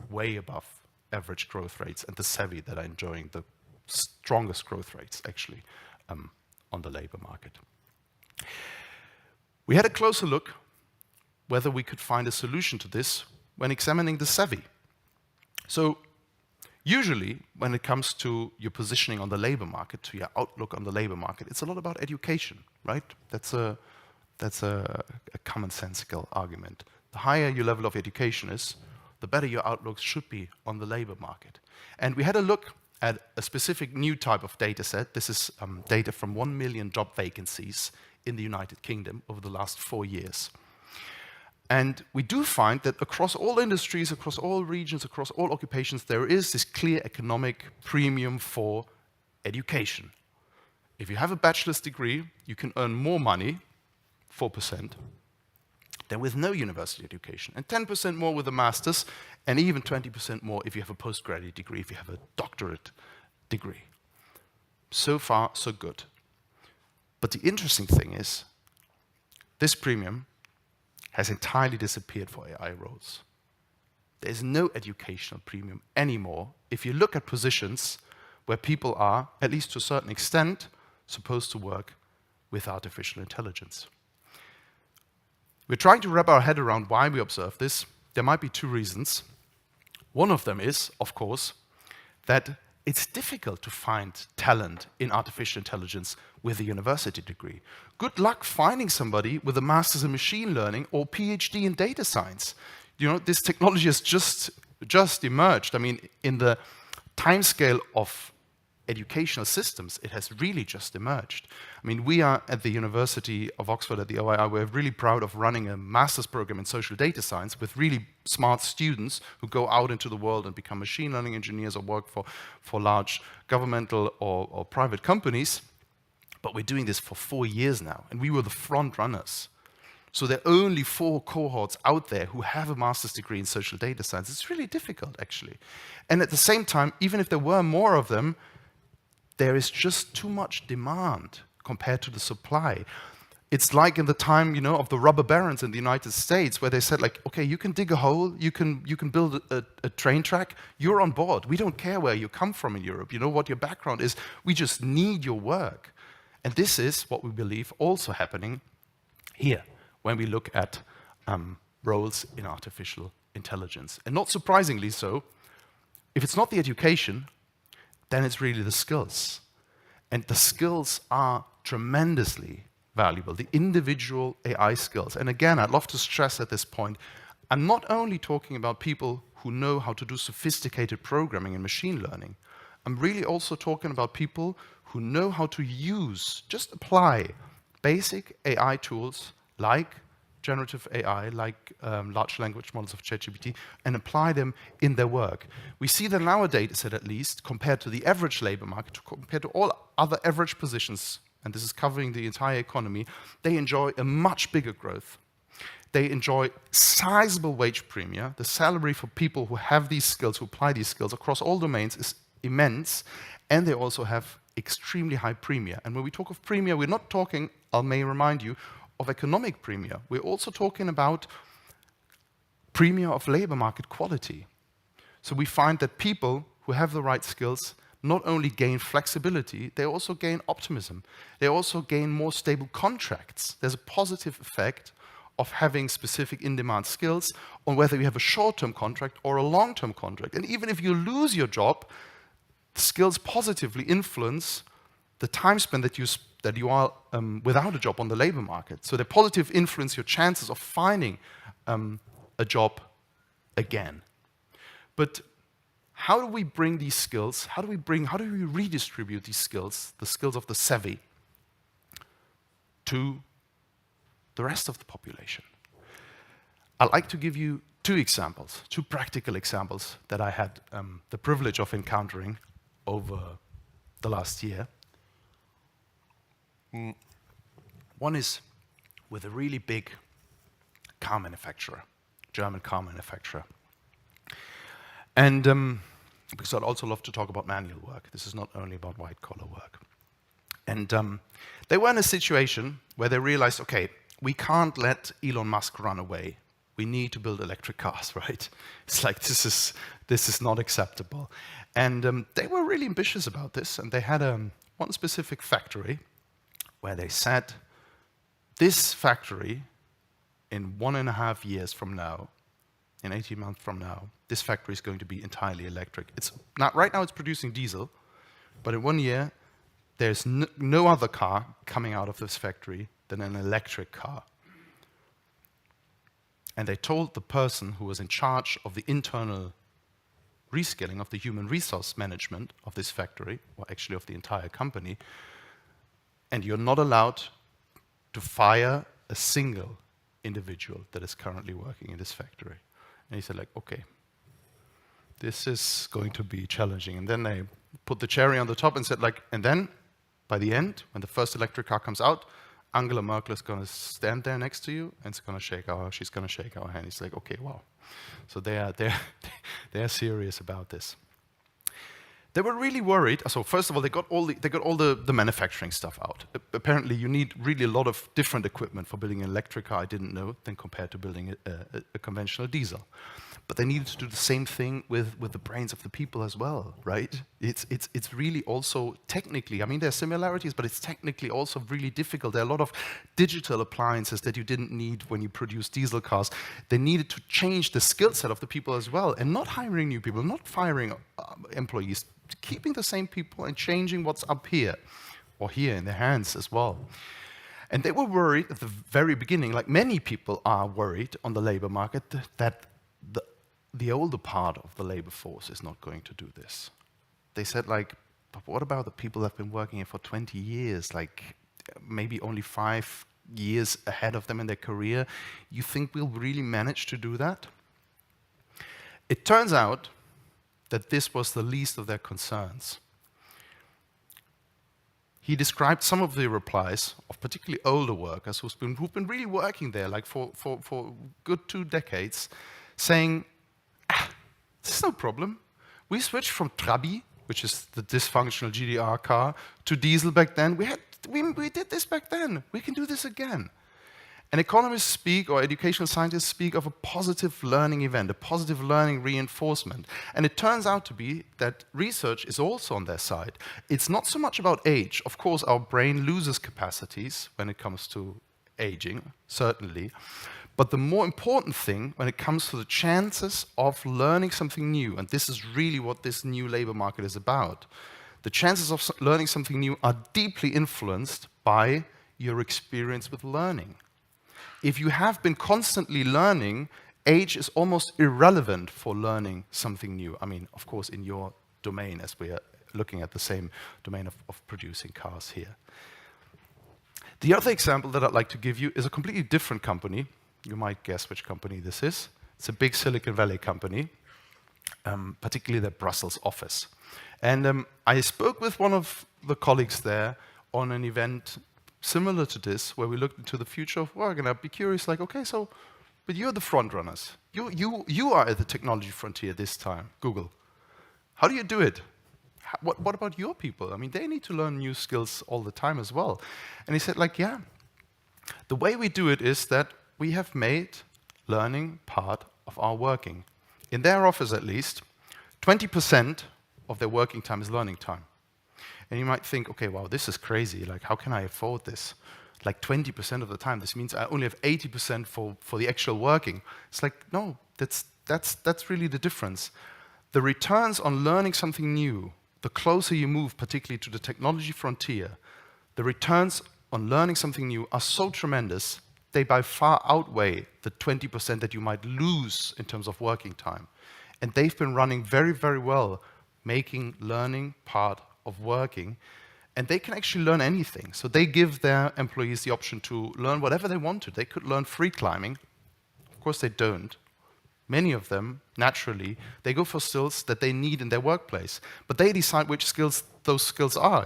way above average growth rates, and the savvy that are enjoying the strongest growth rates, actually, on the labor market. We had a closer look whether we could find a solution to this when examining the savvy. So usually, when it comes to your positioning on the labor market, to your outlook on the labor market, it's a lot about education, right? That's a commonsensical argument. The higher your level of education is, the better your outlook should be on the labor market. And we had a look at a specific new type of data set. This is data from 1 million job vacancies in the United Kingdom over the last 4 years. And we do find that across all industries, across all regions, across all occupations, there is this clear economic premium for education. If you have a bachelor's degree, you can earn more money, 4%, than with no university education, and 10% more with a master's, and even 20% more if you have a postgraduate degree, if you have a doctorate degree. So far, so good. But the interesting thing is, this premium has entirely disappeared for AI roles. There is no educational premium anymore if you look at positions where people are, at least to a certain extent, supposed to work with artificial intelligence. We're trying to wrap our head around why we observe this. There might be two reasons. One of them is, of course, that it's difficult to find talent in artificial intelligence with a university degree. Good luck finding somebody with a master's in machine learning or PhD in data science. You know, this technology has just emerged. I mean, in the timescale of educational systems, it has really just emerged. I mean, we are at the University of Oxford, at the OIR, we're really proud of running a master's program in social data science with really smart students who go out into the world and become machine learning engineers or work for large governmental or private companies. But we're doing this for 4 years now, and we were the front runners. So there are only 4 cohorts out there who have a master's degree in social data science. It's really difficult, actually. And at the same time, even if there were more of them, there is just too much demand compared to the supply. It's like in the time, you know, of the rubber barons in the United States, where they said, like, okay, you can dig a hole, you can build a train track, you're on board. We don't care where you come from in Europe, you know, what your background is. We just need your work. And this is what we believe also happening here, when we look at roles in artificial intelligence. And not surprisingly so, if it's not the education, then it's really the skills. And the skills are tremendously valuable, the individual AI skills. And again, I'd love to stress at this point, I'm not only talking about people who know how to do sophisticated programming and machine learning. I'm really also talking about people who know how to use, just apply basic AI tools like generative AI, like large language models of ChatGPT, and apply them in their work. We see that in our data set, at least, compared to the average labor market, compared to all other average positions, and this is covering the entire economy, they enjoy a much bigger growth. They enjoy sizable wage premia. The salary for people who have these skills, who apply these skills across all domains is immense, and they also have extremely high premia. And when we talk of premia, we're not talking, I may remind you, of economic premia. We're also talking about premia of labor market quality. So we find that people who have the right skills not only gain flexibility, they also gain optimism. They also gain more stable contracts. There's a positive effect of having specific in-demand skills on whether you have a short-term contract or a long-term contract. And even if you lose your job, the skills positively influence the time spent that you are without a job on the labor market. So they positively influence your chances of finding a job again. But how do we bring these skills, how do we redistribute these skills, the skills of the savvy, to the rest of the population? I'd like to give you two examples, two practical examples that I had the privilege of encountering over the last year. One is with a really big car manufacturer, German car manufacturer. And because I'd also love to talk about manual work. This is not only about white-collar work. And they were in a situation where they realized, okay, we can't let Elon Musk run away. We need to build electric cars, right? It's like, this is not acceptable. And they were really ambitious about this, and they had one specific factory where they said, this factory, in 1.5 years from now, in 18 months from now, this factory is going to be entirely electric. Right now it's producing diesel, but in 1 year, there's no other car coming out of this factory than an electric car. And they told the person who was in charge of the internal reskilling of the human resource management of this factory, or actually of the entire company, and you're not allowed to fire a single individual that is currently working in this factory. And he said, like, okay, this is going to be challenging. And then they put the cherry on the top and said, like, and then by the end, when the first electric car comes out, Angela Merkel is going to stand there next to you and she's going to shake our hand. He's like, okay, wow. So they're serious about this. They were really worried. So first of all, they got all the manufacturing stuff out. Apparently, you need really a lot of different equipment for building an electric car, I didn't know, than compared to building a conventional diesel. But they needed to do the same thing with the brains of the people as well, right? It's really also technically, I mean, there are similarities, but it's technically also really difficult. There are a lot of digital appliances that you didn't need when you produce diesel cars. They needed to change the skill set of the people as well, and not hiring new people, not firing employees, keeping the same people and changing what's up here, or here in their hands as well. And they were worried at the very beginning, like many people are worried on the labor market, that the older part of the labor force is not going to do this. They said, like, but what about the people that have been working here for 20 years, like maybe only 5 years ahead of them in their career? You think we'll really manage to do that? It turns out that this was the least of their concerns. He described some of the replies of particularly older workers who've been really working there, like for good 2 decades, saying, this is no problem. We switched from Trabi, which is the dysfunctional GDR car, to diesel back then. We did this back then. We can do this again. And economists speak, or educational scientists speak, of a positive learning event, a positive learning reinforcement. And it turns out to be that research is also on their side. It's not so much about age. Of course, our brain loses capacities when it comes to aging, certainly. But the more important thing when it comes to the chances of learning something new, and this is really what this new labor market is about, the chances of learning something new are deeply influenced by your experience with learning. If you have been constantly learning, age is almost irrelevant for learning something new. I mean, of course, in your domain, as we are looking at the same domain of producing cars here. The other example that I'd like to give you is a completely different company. You might guess which company this is. It's a big Silicon Valley company, particularly their Brussels office. And I spoke with one of the colleagues there on an event similar to this, where we looked into the future of work, and I'd be curious, like, okay, so, but you're the front runners. You are at the technology frontier this time, Google. How do you do it? What about your people? I mean, they need to learn new skills all the time as well. And he said, like, yeah, the way we do it is that we have made learning part of our working. In their office, at least, 20% of their working time is learning time. And you might think, okay, wow, this is crazy. Like, how can I afford this? Like 20% of the time, this means I only have 80% for the actual working. It's like, no, that's really the difference. The returns on learning something new, the closer you move, particularly to the technology frontier, the returns on learning something new are so tremendous, they by far outweigh the 20% that you might lose in terms of working time. And they've been running very, very well, making learning part of working. And they can actually learn anything. So they give their employees the option to learn whatever they want to. They could learn free climbing. Of course, they don't. Many of them, naturally, they go for skills that they need in their workplace. But they decide which skills those skills are.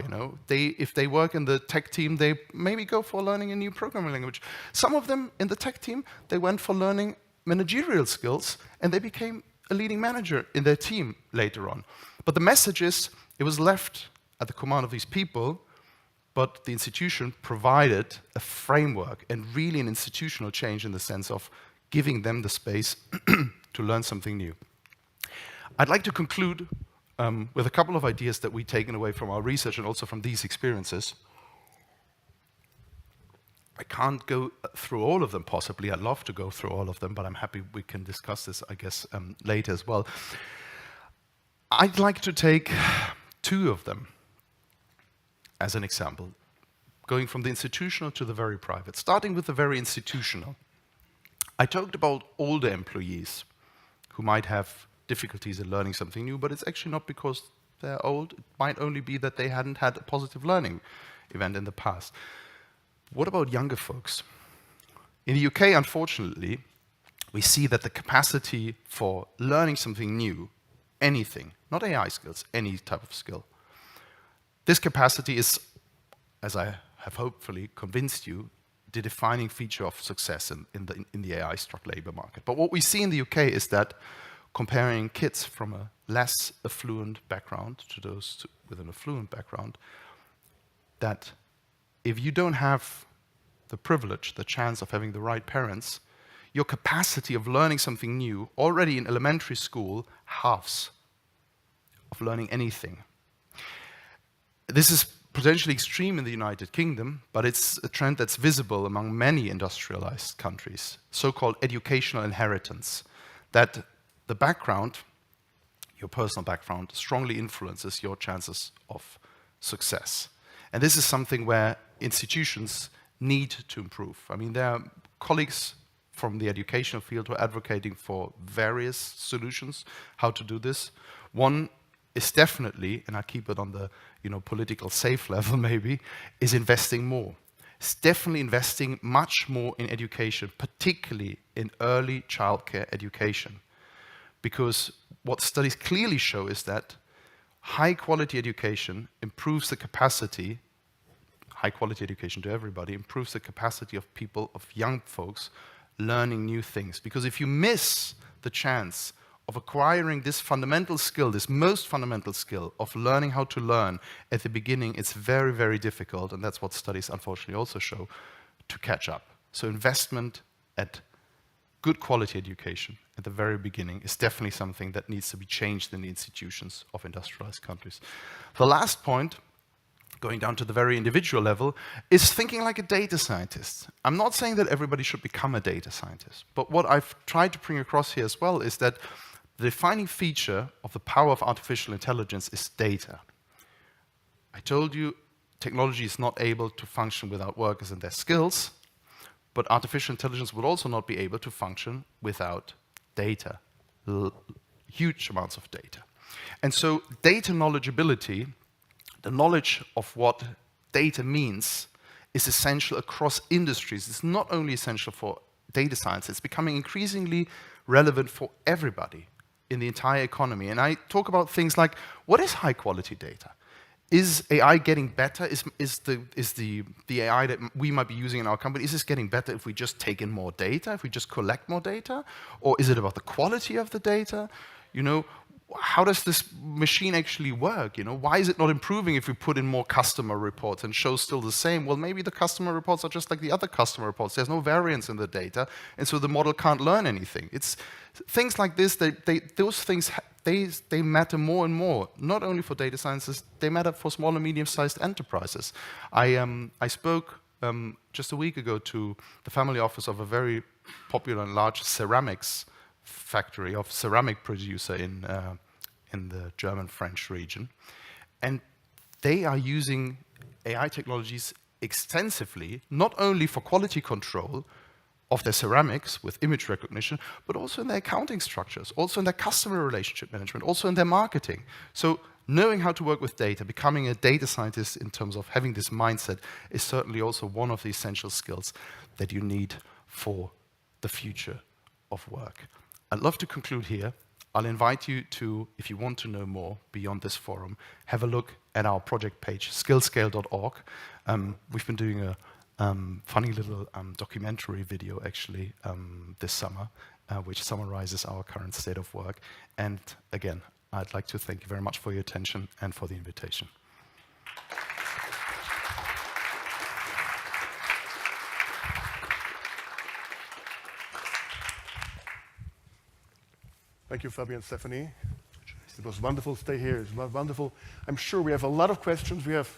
If they work in the tech team, they maybe go for learning a new programming language. Some of them in the tech team, they went for learning managerial skills, and they became a leading manager in their team later on. But the message is, it was left at the command of these people, but the institution provided a framework and really an institutional change in the sense of giving them the space to learn something new. I'd like to conclude with a couple of ideas that we've taken away from our research and also from these experiences. I can't go through all of them possibly. I'd love to go through all of them, but I'm happy we can discuss this, I guess, later as well. I'd like to take two of them as an example, going from the institutional to the very private. Starting with the very institutional. I talked about older employees who might have difficulties in learning something new, but it's actually not because they're old. It might only be that they hadn't had a positive learning event in the past. What about younger folks? In the UK, unfortunately, we see that the capacity for learning something new, anything, not AI skills, any type of skill, this capacity is, as I have hopefully convinced you, the defining feature of success in the AI-struck labor market. But what we see in the UK is that comparing kids from a less affluent background to those with an affluent background, that if you don't have the privilege, the chance of having the right parents, your capacity of learning something new already in elementary school halves of learning anything. This is potentially extreme in the United Kingdom, but it's a trend that's visible among many industrialized countries, so-called educational inheritance, that the background, your personal background, strongly influences your chances of success. And this is something where institutions need to improve. I mean, there are colleagues from the educational field who are advocating for various solutions how to do this. One is definitely, and I keep it on the political safe level maybe, is investing more. It's definitely investing much more in education, particularly in early childcare education. Because what studies clearly show is that high quality education improves the capacity, high quality education to everybody, improves the capacity of people, of young folks, learning new things. Because if you miss the chance of acquiring this fundamental skill, this most fundamental skill of learning how to learn at the beginning, it's very, very difficult, and that's what studies unfortunately also show, to catch up. So investment at good quality education at the very beginning is definitely something that needs to be changed in the institutions of industrialized countries. The last point, going down to the very individual level, is thinking like a data scientist. I'm not saying that everybody should become a data scientist, but what I've tried to bring across here as well is that the defining feature of the power of artificial intelligence is data. I told you technology is not able to function without workers and their skills, but artificial intelligence would also not be able to function without data, huge amounts of data. And so data knowledgeability, the knowledge of what data means, is essential across industries. It's not only essential for data science, it's becoming increasingly relevant for everybody in the entire economy. And I talk about things like, what is high quality data? Is AI getting better? Is the AI that we might be using in our company, is this getting better if we just take in more data, if we just collect more data? Or is it about the quality of the data? how does this machine actually work? You know, why is it not improving if we put in more customer reports and show still the same? Well, maybe the customer reports are just like the other customer reports. There's no variance in the data, and so the model can't learn anything. It's things like this. Those things they matter more and more. Not only for data scientists, they matter for small and medium-sized enterprises. I spoke just a week ago to the family office of a very popular and large ceramics factory, of ceramic producer in the German-French region, and they are using AI technologies extensively, not only for quality control of their ceramics with image recognition, but also in their accounting structures, also in their customer relationship management, also in their marketing. So knowing how to work with data, becoming a data scientist in terms of having this mindset is certainly also one of the essential skills that you need for the future of work. I'd love to conclude here. I'll invite you to, if you want to know more beyond this forum, have a look at our project page, skillscale.org. We've been doing a funny little documentary video, actually, this summer, which summarizes our current state of work. And again, I'd like to thank you very much for your attention and for the invitation. Thank you, Fabian Stephany. It was wonderful to stay here. It was wonderful. I'm sure we have a lot of questions. We have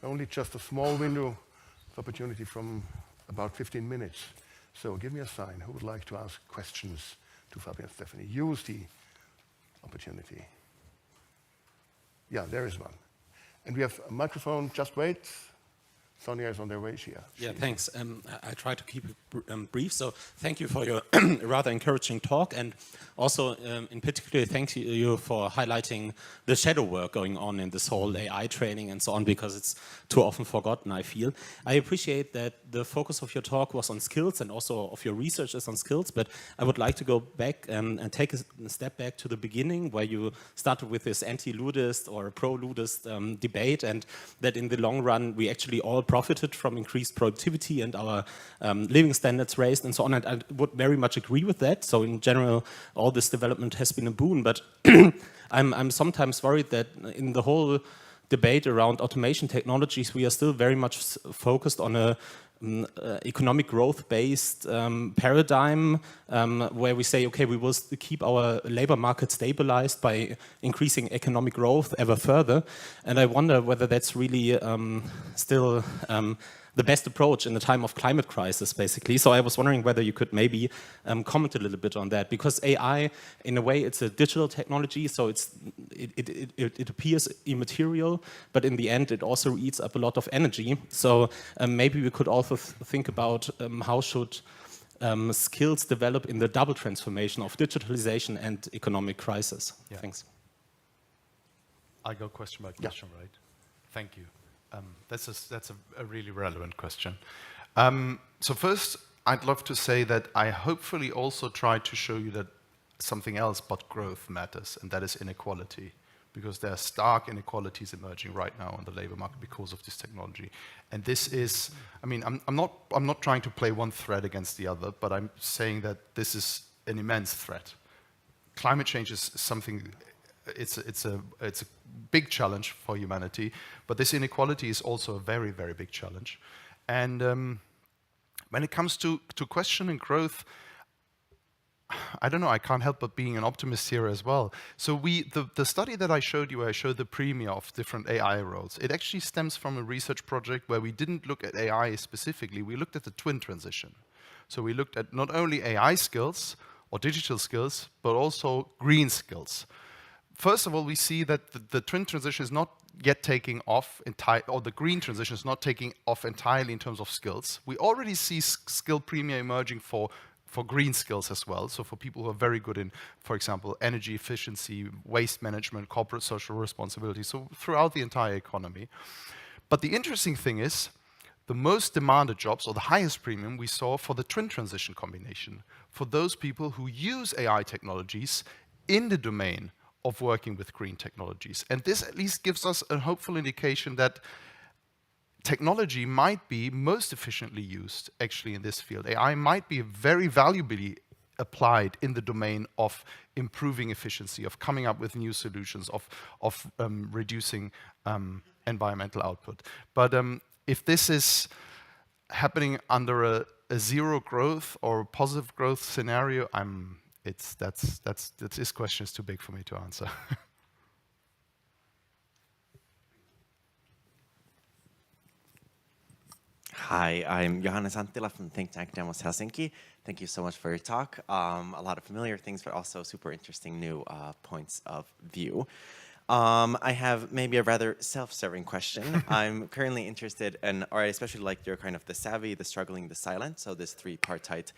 only just a small window of opportunity from about 15 minutes. So give me a sign. Who would like to ask questions to Fabian Stephany? Use the opportunity. Yeah, there is one. And we have a microphone. Just wait. Sonia is on their way. Yeah, thanks. I try to keep it brief. So thank you for your rather encouraging talk, and also in particular thank you for highlighting the shadow work going on in this whole AI training and so on, because it's too often forgotten, I feel. I appreciate that the focus of your talk was on skills and also of your research is on skills, but I would like to go back and take a step back to the beginning, where you started with this anti-ludist or pro-ludist debate, and that in the long run we actually all profited from increased productivity and our living standards raised and so on. And I would very much agree with that. So in general, all this development has been a boon. But I'm sometimes worried that in the whole debate around automation technologies, we are still very much focused on a economic growth-based paradigm where we say, okay, we will keep our labor market stabilized by increasing economic growth ever further. And I wonder whether that's really still the best approach in the time of climate crisis, basically. So I was wondering whether you could maybe comment a little bit on that, because AI, in a way, it's a digital technology, so it appears immaterial, but in the end, it also eats up a lot of energy. So maybe we could also think about how should skills develop in the double transformation of digitalization and economic crisis. Yeah. Thanks. I go question by question, right? Thank you. That's a really relevant question. So first, I'd love to say that I hopefully also tried to show you that something else but growth matters, and that is inequality, because there are stark inequalities emerging right now on the labor market because of this technology. And this is, I mean, I'm not trying to play one threat against the other, but I'm saying that this is an immense threat. Climate change is something. It's a big challenge for humanity, but this inequality is also a very, very big challenge. And when it comes to questioning growth, I don't know, I can't help but being an optimist here as well. So the study that I showed you, where I showed the premium of different AI roles, it actually stems from a research project where we didn't look at AI specifically, we looked at the twin transition. So we looked at not only AI skills or digital skills, but also green skills. First of all, we see that the twin transition is not yet taking off entirely, or the green transition is not taking off entirely in terms of skills. We already see skill premium emerging for green skills as well. So for people who are very good in, for example, energy efficiency, waste management, corporate social responsibility, so throughout the entire economy. But the interesting thing is, the most demanded jobs, or the highest premium, we saw for the twin transition combination, for those people who use AI technologies in the domain of working with green technologies. And this at least gives us a hopeful indication that technology might be most efficiently used actually in this field. AI might be very valuably applied in the domain of improving efficiency, of coming up with new solutions, of reducing environmental output. But if this is happening under a zero growth or positive growth scenario, this question is too big for me to answer. Hi, I'm Johannes Anttila from think tank Demos Helsinki. Thank you so much for your talk. A lot of familiar things, but also super interesting new points of view. I have maybe a rather self-serving question. I'm currently interested in, or I especially like your kind of the savvy, the struggling, the silent, so this three-partite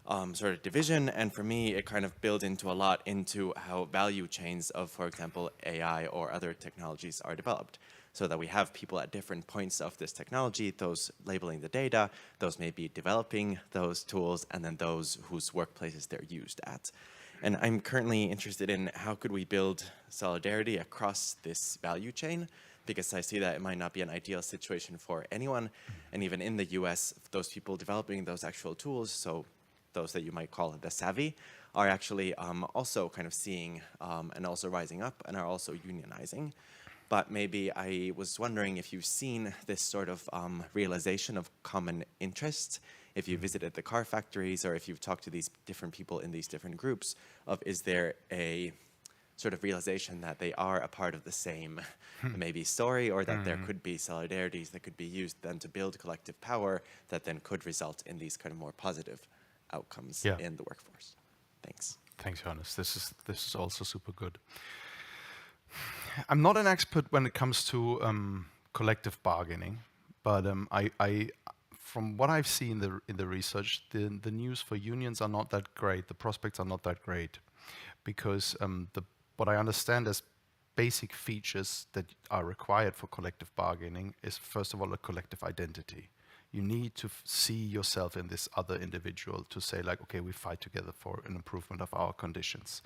sort of division. And for me, it kind of builds into a lot into how value chains of, for example, AI or other technologies are developed. So that we have people at different points of this technology, those labeling the data, those maybe developing those tools, and then those whose workplaces they're used at. And I'm currently interested in how could we build solidarity across this value chain, because I see that it might not be an ideal situation for anyone. And even in the US, those people developing those actual tools, so those that you might call the savvy, are actually also kind of seeing and also rising up and are also unionizing. But maybe I was wondering if you've seen this sort of realization of common interests, if you visited the car factories or if you've talked to these different people in these different groups, of is there a sort of realization that they are a part of the same maybe story, or that there could be solidarities that could be used then to build collective power that then could result in these kind of more positive outcomes in the workforce. Thanks. Thanks, Johannes. This is also super good. I'm not an expert when it comes to collective bargaining, but from what I've seen in the research, the news for unions are not that great. The prospects are not that great, because what I understand as basic features that are required for collective bargaining is, first of all, a collective identity. You need to see yourself in this other individual to say, like, okay, we fight together for an improvement of our conditions.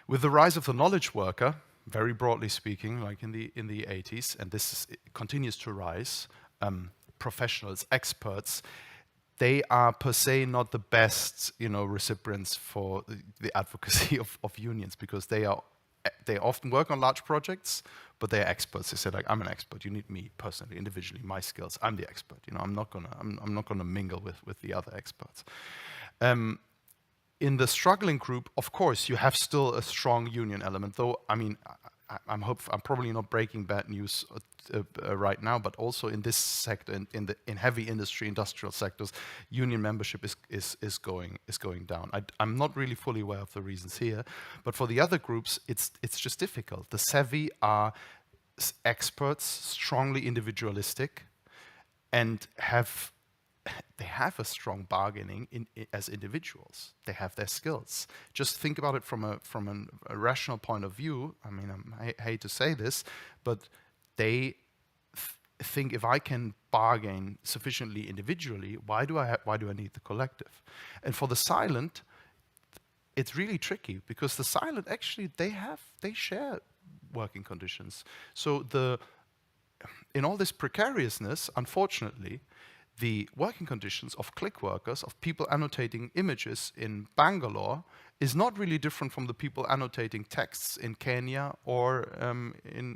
With the rise of the knowledge worker, very broadly speaking, like in the 80s, and it continues to rise, professionals, experts, they are per se not the best, recipients for the advocacy of unions, because they often work on large projects, but they're experts. They say, like, I'm an expert. You need me personally, individually, my skills. I'm the expert. I'm not gonna mingle with the other experts. In the struggling group, of course, you have still a strong union element, though. I mean, I'm probably not breaking bad news right now, but also in this sector, in heavy industry, industrial sectors, union membership is going down. I'm not really fully aware of the reasons here, but for the other groups, it's just difficult. The savvy are experts, strongly individualistic, and they have a strong bargaining as individuals. They have their skills. Just think about it from a rational point of view. I mean, I hate to say this, but they think, if I can bargain sufficiently individually, why do I need the collective? And for the silent, it's really tricky, because the silent actually they share working conditions. So in all this precariousness, unfortunately, the working conditions of click workers, of people annotating images in Bangalore, is not really different from the people annotating texts in Kenya or in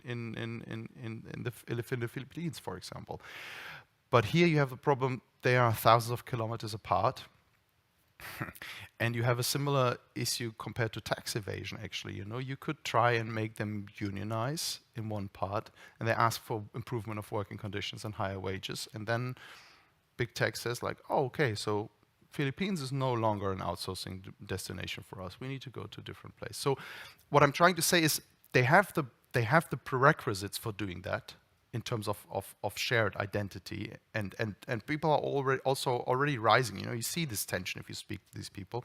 the Philippines, for example. But here you have a problem. They are thousands of kilometers apart. And you have a similar issue compared to tax evasion, actually. You could try and make them unionize in one part, and they ask for improvement of working conditions and higher wages, and then big tech says, like, oh, okay, so Philippines is no longer an outsourcing destination for us. We need to go to a different place. So what I'm trying to say is they have the prerequisites for doing that in terms of shared identity, and people are already rising. You see this tension if you speak to these people,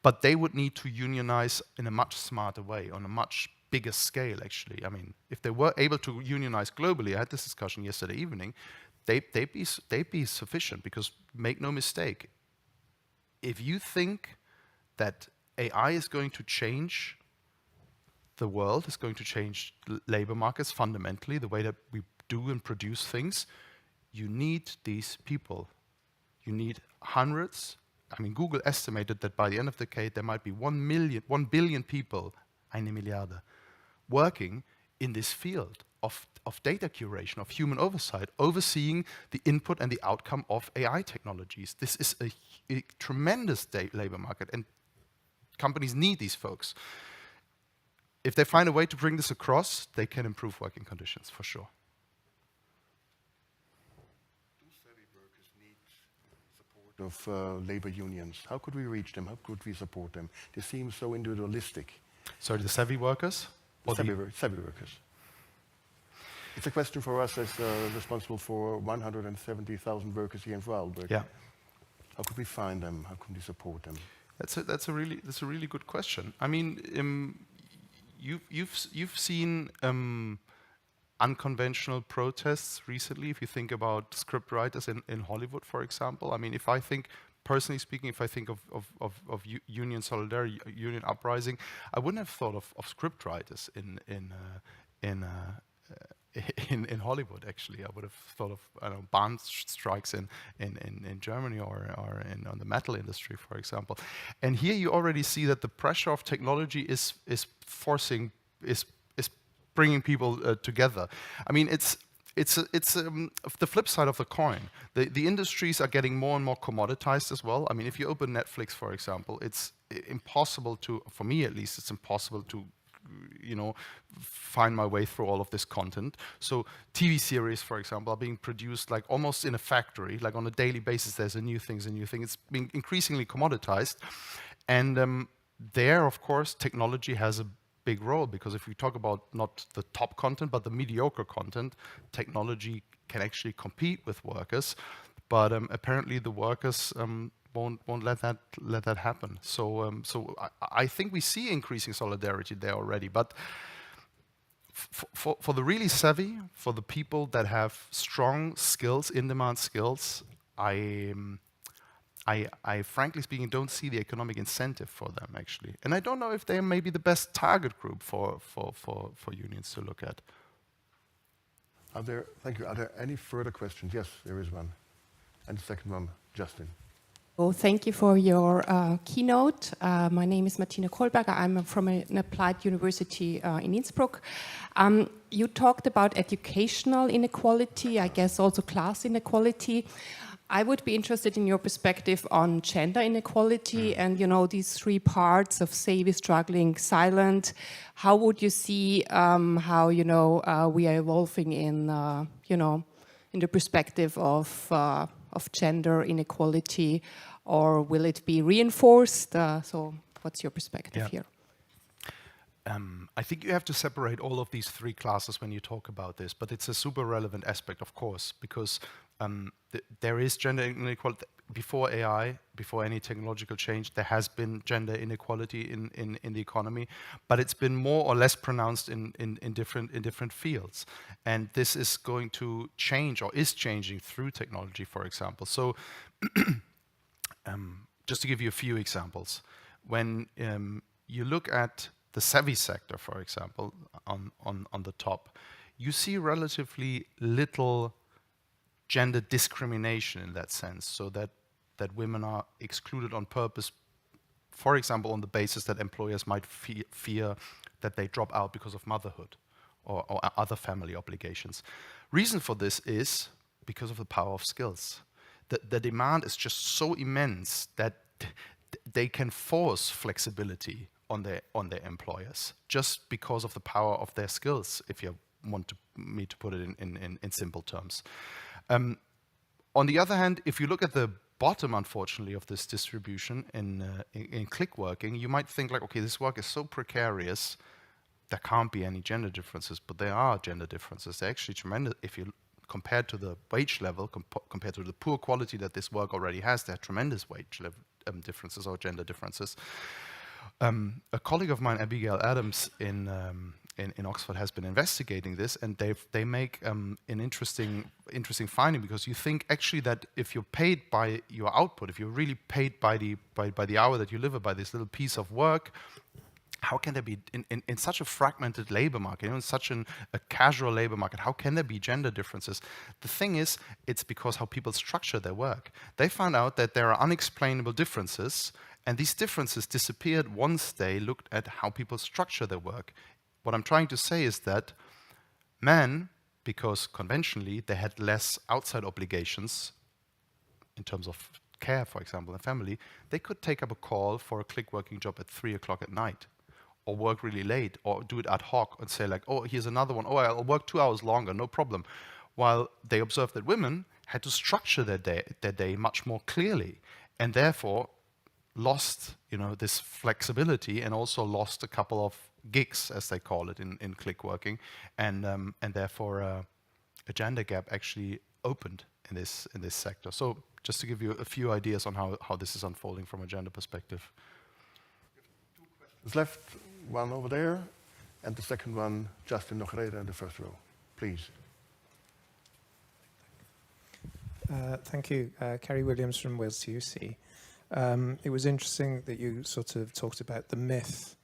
but they would need to unionize in a much smarter way, on a much bigger scale, actually. I mean, if they were able to unionize globally, I had this discussion yesterday evening, they'd be sufficient, because make no mistake, if you think that AI is going to change the world, is going to change labor markets fundamentally, the way that we do and produce things, you need these people. You need hundreds I mean, Google estimated that by the end of the decade, there might be 1 billion people, eine Milliarde, working in this field of data curation, of human oversight, overseeing the input and the outcome of AI technologies. This is a tremendous labor market, and companies need these folks. If they find a way to bring this across, they can improve working conditions, for sure. Do savvy workers need support of labor unions? How could we reach them? How could we support them? They seem so individualistic. Sorry, the savvy workers? Savvy workers. It's a question for us as responsible for 170,000 workers here in Vorarlberg. Yeah. How could we find them? How can we support them? That's a really good question. I mean, you've seen unconventional protests recently. If you think about script writers in Hollywood, for example. I mean, if I think, personally speaking, if I think of union solidarity, union uprising, I wouldn't have thought of script writers in Hollywood. Actually, I would have thought of Bahn strikes in Germany or on the metal industry, for example. And here you already see that the pressure of technology is bringing people together. I mean, it's the flip side of the coin. The industries are getting more and more commoditized as well. I mean, if you open Netflix, for example, it's impossible to, for me at least, it's impossible to find my way through all of this content. So TV series, for example, are being produced like almost in a factory, like on a daily basis. There's a new thing. It's being increasingly commoditized, and there, of course, technology has a big role, because if we talk about not the top content but the mediocre content, technology can actually compete with workers, but apparently the workers won't let that happen. So I think we see increasing solidarity there already, but for the really savvy, for the people that have strong skills, in-demand skills, I frankly speaking don't see the economic incentive for them, actually. And I don't know if they are maybe the best target group for unions to look at. Thank you. Are there any further questions? Yes, there is one. And the second one, Justin. Well, thank you for your keynote. My name is Martina Kohlberger. I'm from an applied university in Innsbruck. You talked about educational inequality, I guess also class inequality. I would be interested in your perspective on gender inequality and, these three parts of savvy, struggling, silent. How would you see how, we are evolving in, in the perspective of gender inequality, or will it be reinforced? So what's your perspective here? I think you have to separate all of these three classes when you talk about this, but it's a super relevant aspect, of course, because there is gender inequality. Before AI, before any technological change, there has been gender inequality in the economy, but it's been more or less pronounced in different fields. And this is going to change, or is changing, through technology, for example. So just to give you a few examples, when you look at the savvy sector, for example, on the top, you see relatively little gender discrimination in that sense, so that women are excluded on purpose, for example, on the basis that employers might fear that they drop out because of motherhood or other family obligations. Reason for this is because of the power of skills. The demand is just so immense that they can force flexibility on their employers just because of the power of their skills, if you want me to put it in simple terms. On the other hand, if you look at the bottom, unfortunately, of this distribution in click working, you might think like, okay, this work is so precarious, there can't be any gender differences, but there are gender differences. They're actually tremendous. If you compared to the wage level, compared to the poor quality that this work already has, there are tremendous wage differences or gender differences. A colleague of mine, Abigail Adams, in Oxford, has been investigating this, and they make an interesting finding, because you think actually that if you're paid by your output, if you're really paid by the hour that you deliver, by this little piece of work, how can there be, in such a fragmented labor market, in such a casual labor market, how can there be gender differences? The thing is, it's because how people structure their work. They found out that there are unexplainable differences, and these differences disappeared once they looked at how people structure their work. What I'm trying to say is that men, because conventionally they had less outside obligations in terms of care, for example, and family, they could take up a call for a click working job at 3 o'clock at night, or work really late, or do it ad hoc and say like, oh, here's another one, oh, I'll work 2 hours longer, no problem. While they observed that women had to structure their day much more clearly, and therefore lost, this flexibility, and also lost a couple of gigs, as they call it in click working, and therefore a gender gap actually opened in this sector. So just to give you a few ideas on how this is unfolding from a gender perspective. There's left one over there, and the second one, Justin Nogreda in the first row. Please. Thank you. Kerry Williams from Wales TUC. It was interesting that you sort of talked about the myth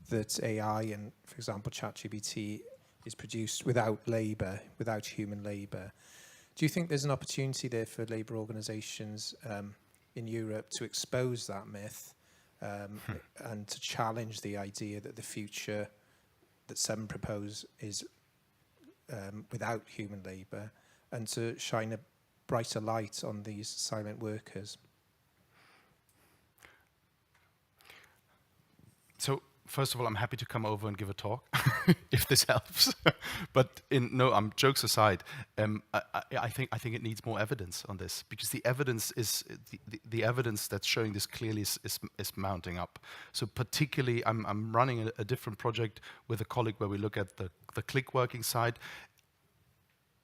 that AI and, for example, ChatGPT is produced without labour, without human labour. Do you think there's an opportunity there for labour organisations in Europe to expose that myth and to challenge the idea that the future that some propose is without human labour, and to shine a brighter light on these silent workers? So first of all, I'm happy to come over and give a talk, if this helps. But jokes aside, I think it needs more evidence on this, because the evidence is the evidence that's showing this clearly is mounting up. So particularly, I'm running a different project with a colleague where we look at the click working side.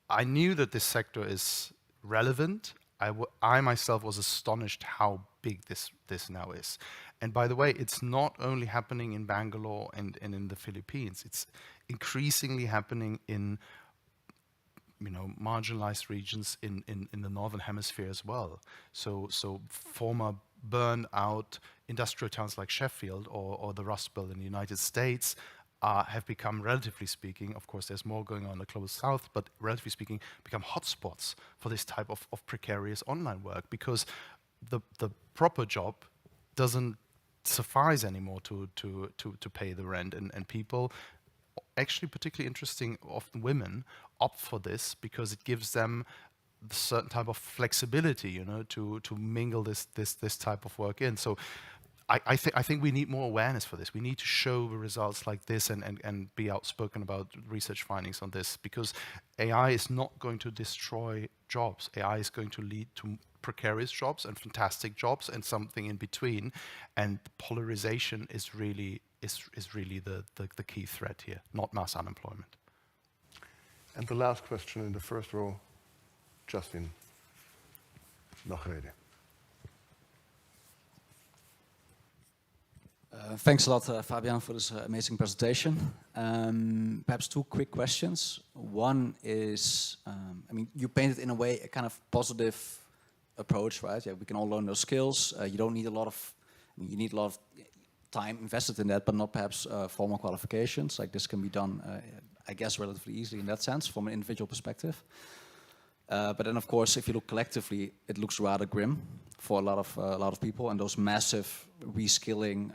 I knew that this sector is relevant. I myself was astonished how big this now is. And by the way, it's not only happening in Bangalore and in the Philippines. It's increasingly happening in marginalized regions in the Northern Hemisphere as well. So former burned out industrial towns like Sheffield or the Rust Belt in the United States have become, relatively speaking, of course there's more going on in the global south, but relatively speaking, become hotspots for this type of precarious online work, because the proper job doesn't suffice anymore to pay the rent, and people, actually particularly interesting, often women, opt for this because it gives them a certain type of flexibility, to mingle this type of work in. So I think we need more awareness for this. We need to show the results like this and be outspoken about research findings on this, because AI is not going to destroy jobs. AI is going to lead to precarious jobs and fantastic jobs and something in between. And polarization is really the key threat here, not mass unemployment. And the last question in the first row, Justin Nogreda. Thanks a lot, Fabian, for this amazing presentation. Perhaps two quick questions. One is, you painted in a way a kind of positive approach, right? Yeah, we can all learn those skills. You don't need a lot of, you need a lot of time invested in that, but not perhaps formal qualifications. Like this can be done, I guess, relatively easily in that sense from an individual perspective. But then, of course, if you look collectively, it looks rather grim for a lot of people. And those massive reskilling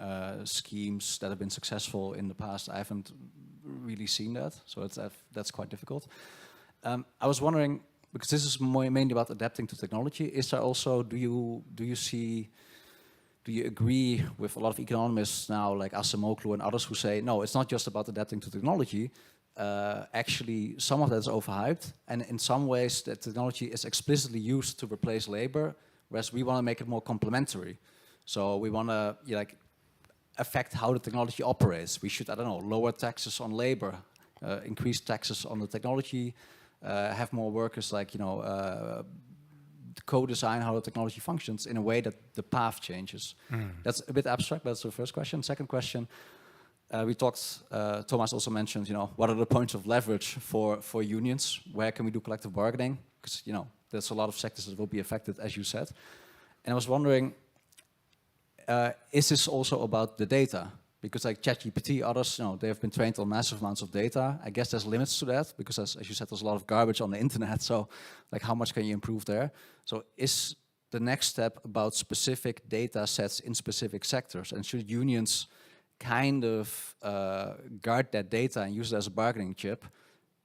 schemes that have been successful in the past, I haven't really seen that. So that's quite difficult. I was wondering, because this is mainly about adapting to technology, is there also, do you agree with a lot of economists now, like Acemoglu and others, who say, no, it's not just about adapting to technology. Actually, some of that is overhyped, and in some ways that technology is explicitly used to replace labor, whereas we want to make it more complementary. So we want to affect how the technology operates. We should, lower taxes on labor, increase taxes on the technology, have more workers co-design how the technology functions in a way that the path changes. That's a bit abstract, but that's the first question. Second question. We talked, Thomas also mentioned, what are the points of leverage for unions? Where can we do collective bargaining? Because, there's a lot of sectors that will be affected, as you said. And I was wondering, is this also about the data? Because like ChatGPT, others, they have been trained on massive amounts of data. I guess there's limits to that because as you said, there's a lot of garbage on the internet. So like how much can you improve there? So is the next step about specific data sets in specific sectors? And should unions kind of guard that data and use it as a bargaining chip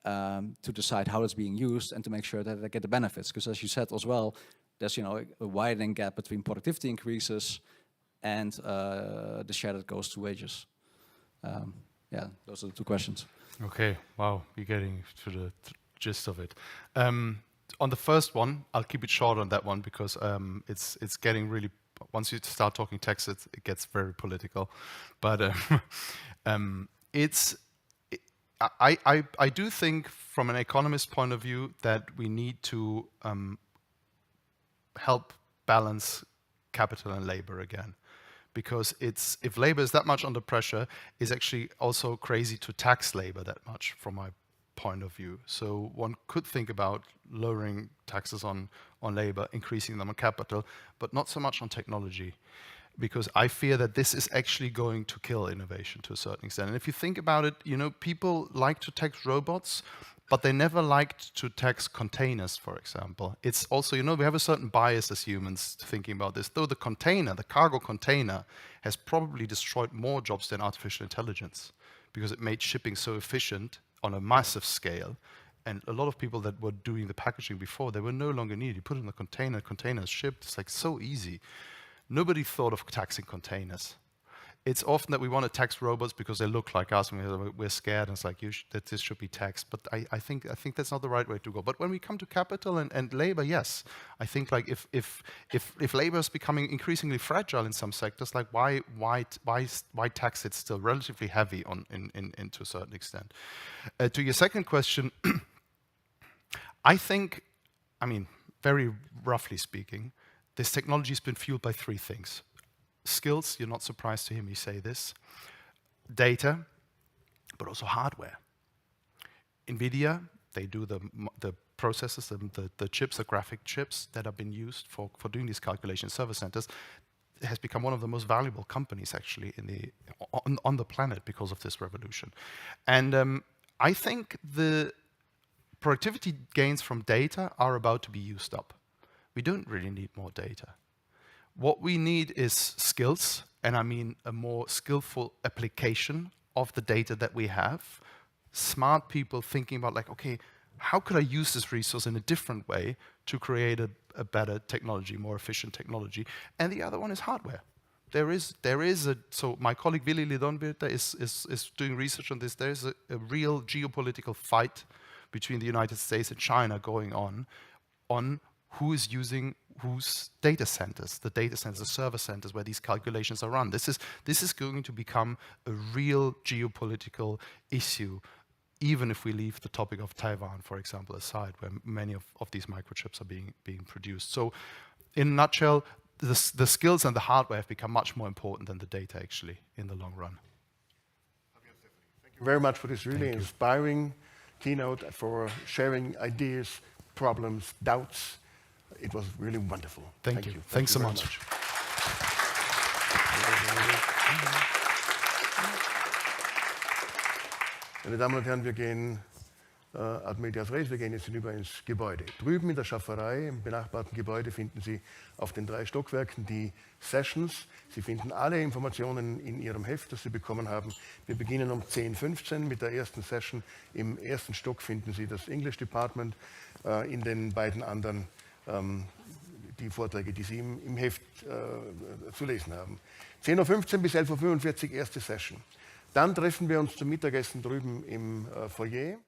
to decide how it's being used and to make sure that they get the benefits? Because as you said as well, there's a widening gap between productivity increases and the share that goes to wages. Yeah, those are the two questions. Okay, wow, you're getting to the gist of it. On the first one, I'll keep it short on that one because it's getting really, once you start talking text, it gets very political. But I do think from an economist point of view that we need to help balance capital and labor again. Because if labor is that much under pressure, it's actually also crazy to tax labor that much from my point of view. So one could think about lowering taxes on labor, increasing them on capital, but not so much on technology. Because I fear that this is actually going to kill innovation to a certain extent. And if you think about it, people like to tax robots, but they never liked to tax containers, for example. It's also, we have a certain bias as humans thinking about this. Though the cargo container, has probably destroyed more jobs than artificial intelligence because it made shipping so efficient on a massive scale. And a lot of people that were doing the packaging before, they were no longer needed. You put it in the container is shipped. It's like so easy. Nobody thought of taxing containers. It's often that we want to tax robots because they look like us and we're scared, and it's like that this should be taxed. But I think that's not the right way to go. But when we come to capital and labor, yes, I think like if labor is becoming increasingly fragile in some sectors, like why tax it still relatively heavy in to a certain extent? To your second question, I think, very roughly speaking, this technology has been fueled by three things. Skills, you're not surprised to hear me say this. Data, but also hardware. NVIDIA, they do the processors, the chips, the graphic chips that have been used for doing these calculation server centers. It has become one of the most valuable companies actually on the planet because of this revolution. And I think the productivity gains from data are about to be used up. We don't really need more data. What we need is skills, and I mean a more skillful application of the data that we have. Smart people thinking about like, okay, how could I use this resource in a different way to create a better technology, more efficient technology? And the other one is hardware. So my colleague Willi Lidonbirta is doing research on this. There is a real geopolitical fight between the United States and China going on who is using whose data centers, the server centers where these calculations are run. This is going to become a real geopolitical issue, even if we leave the topic of Taiwan, for example, aside, where many of these microchips are being produced. So in a nutshell, the skills and the hardware have become much more important than the data, actually, in the long run. Thank you very much for this really inspiring keynote, for sharing ideas, problems, doubts. It was really wonderful. Thank you. Thanks so much. Meine Damen und Herren, wir gehen ad medias res, wir gehen jetzt hinüber ins Gebäude. Drüben in der Schaffarei, im benachbarten Gebäude, finden Sie auf den 3 Stockwerken die Sessions. Sie finden alle Informationen in Ihrem Heft, das Sie bekommen haben. Wir beginnen um 10:15 Uhr mit der ersten Session. Im ersten Stock finden Sie das English Department, in den beiden anderen die Vorträge, die Sie im Heft zu lesen haben. 10:15 Uhr bis 11:45 Uhr erste Session. Dann treffen wir uns zum Mittagessen drüben im Foyer.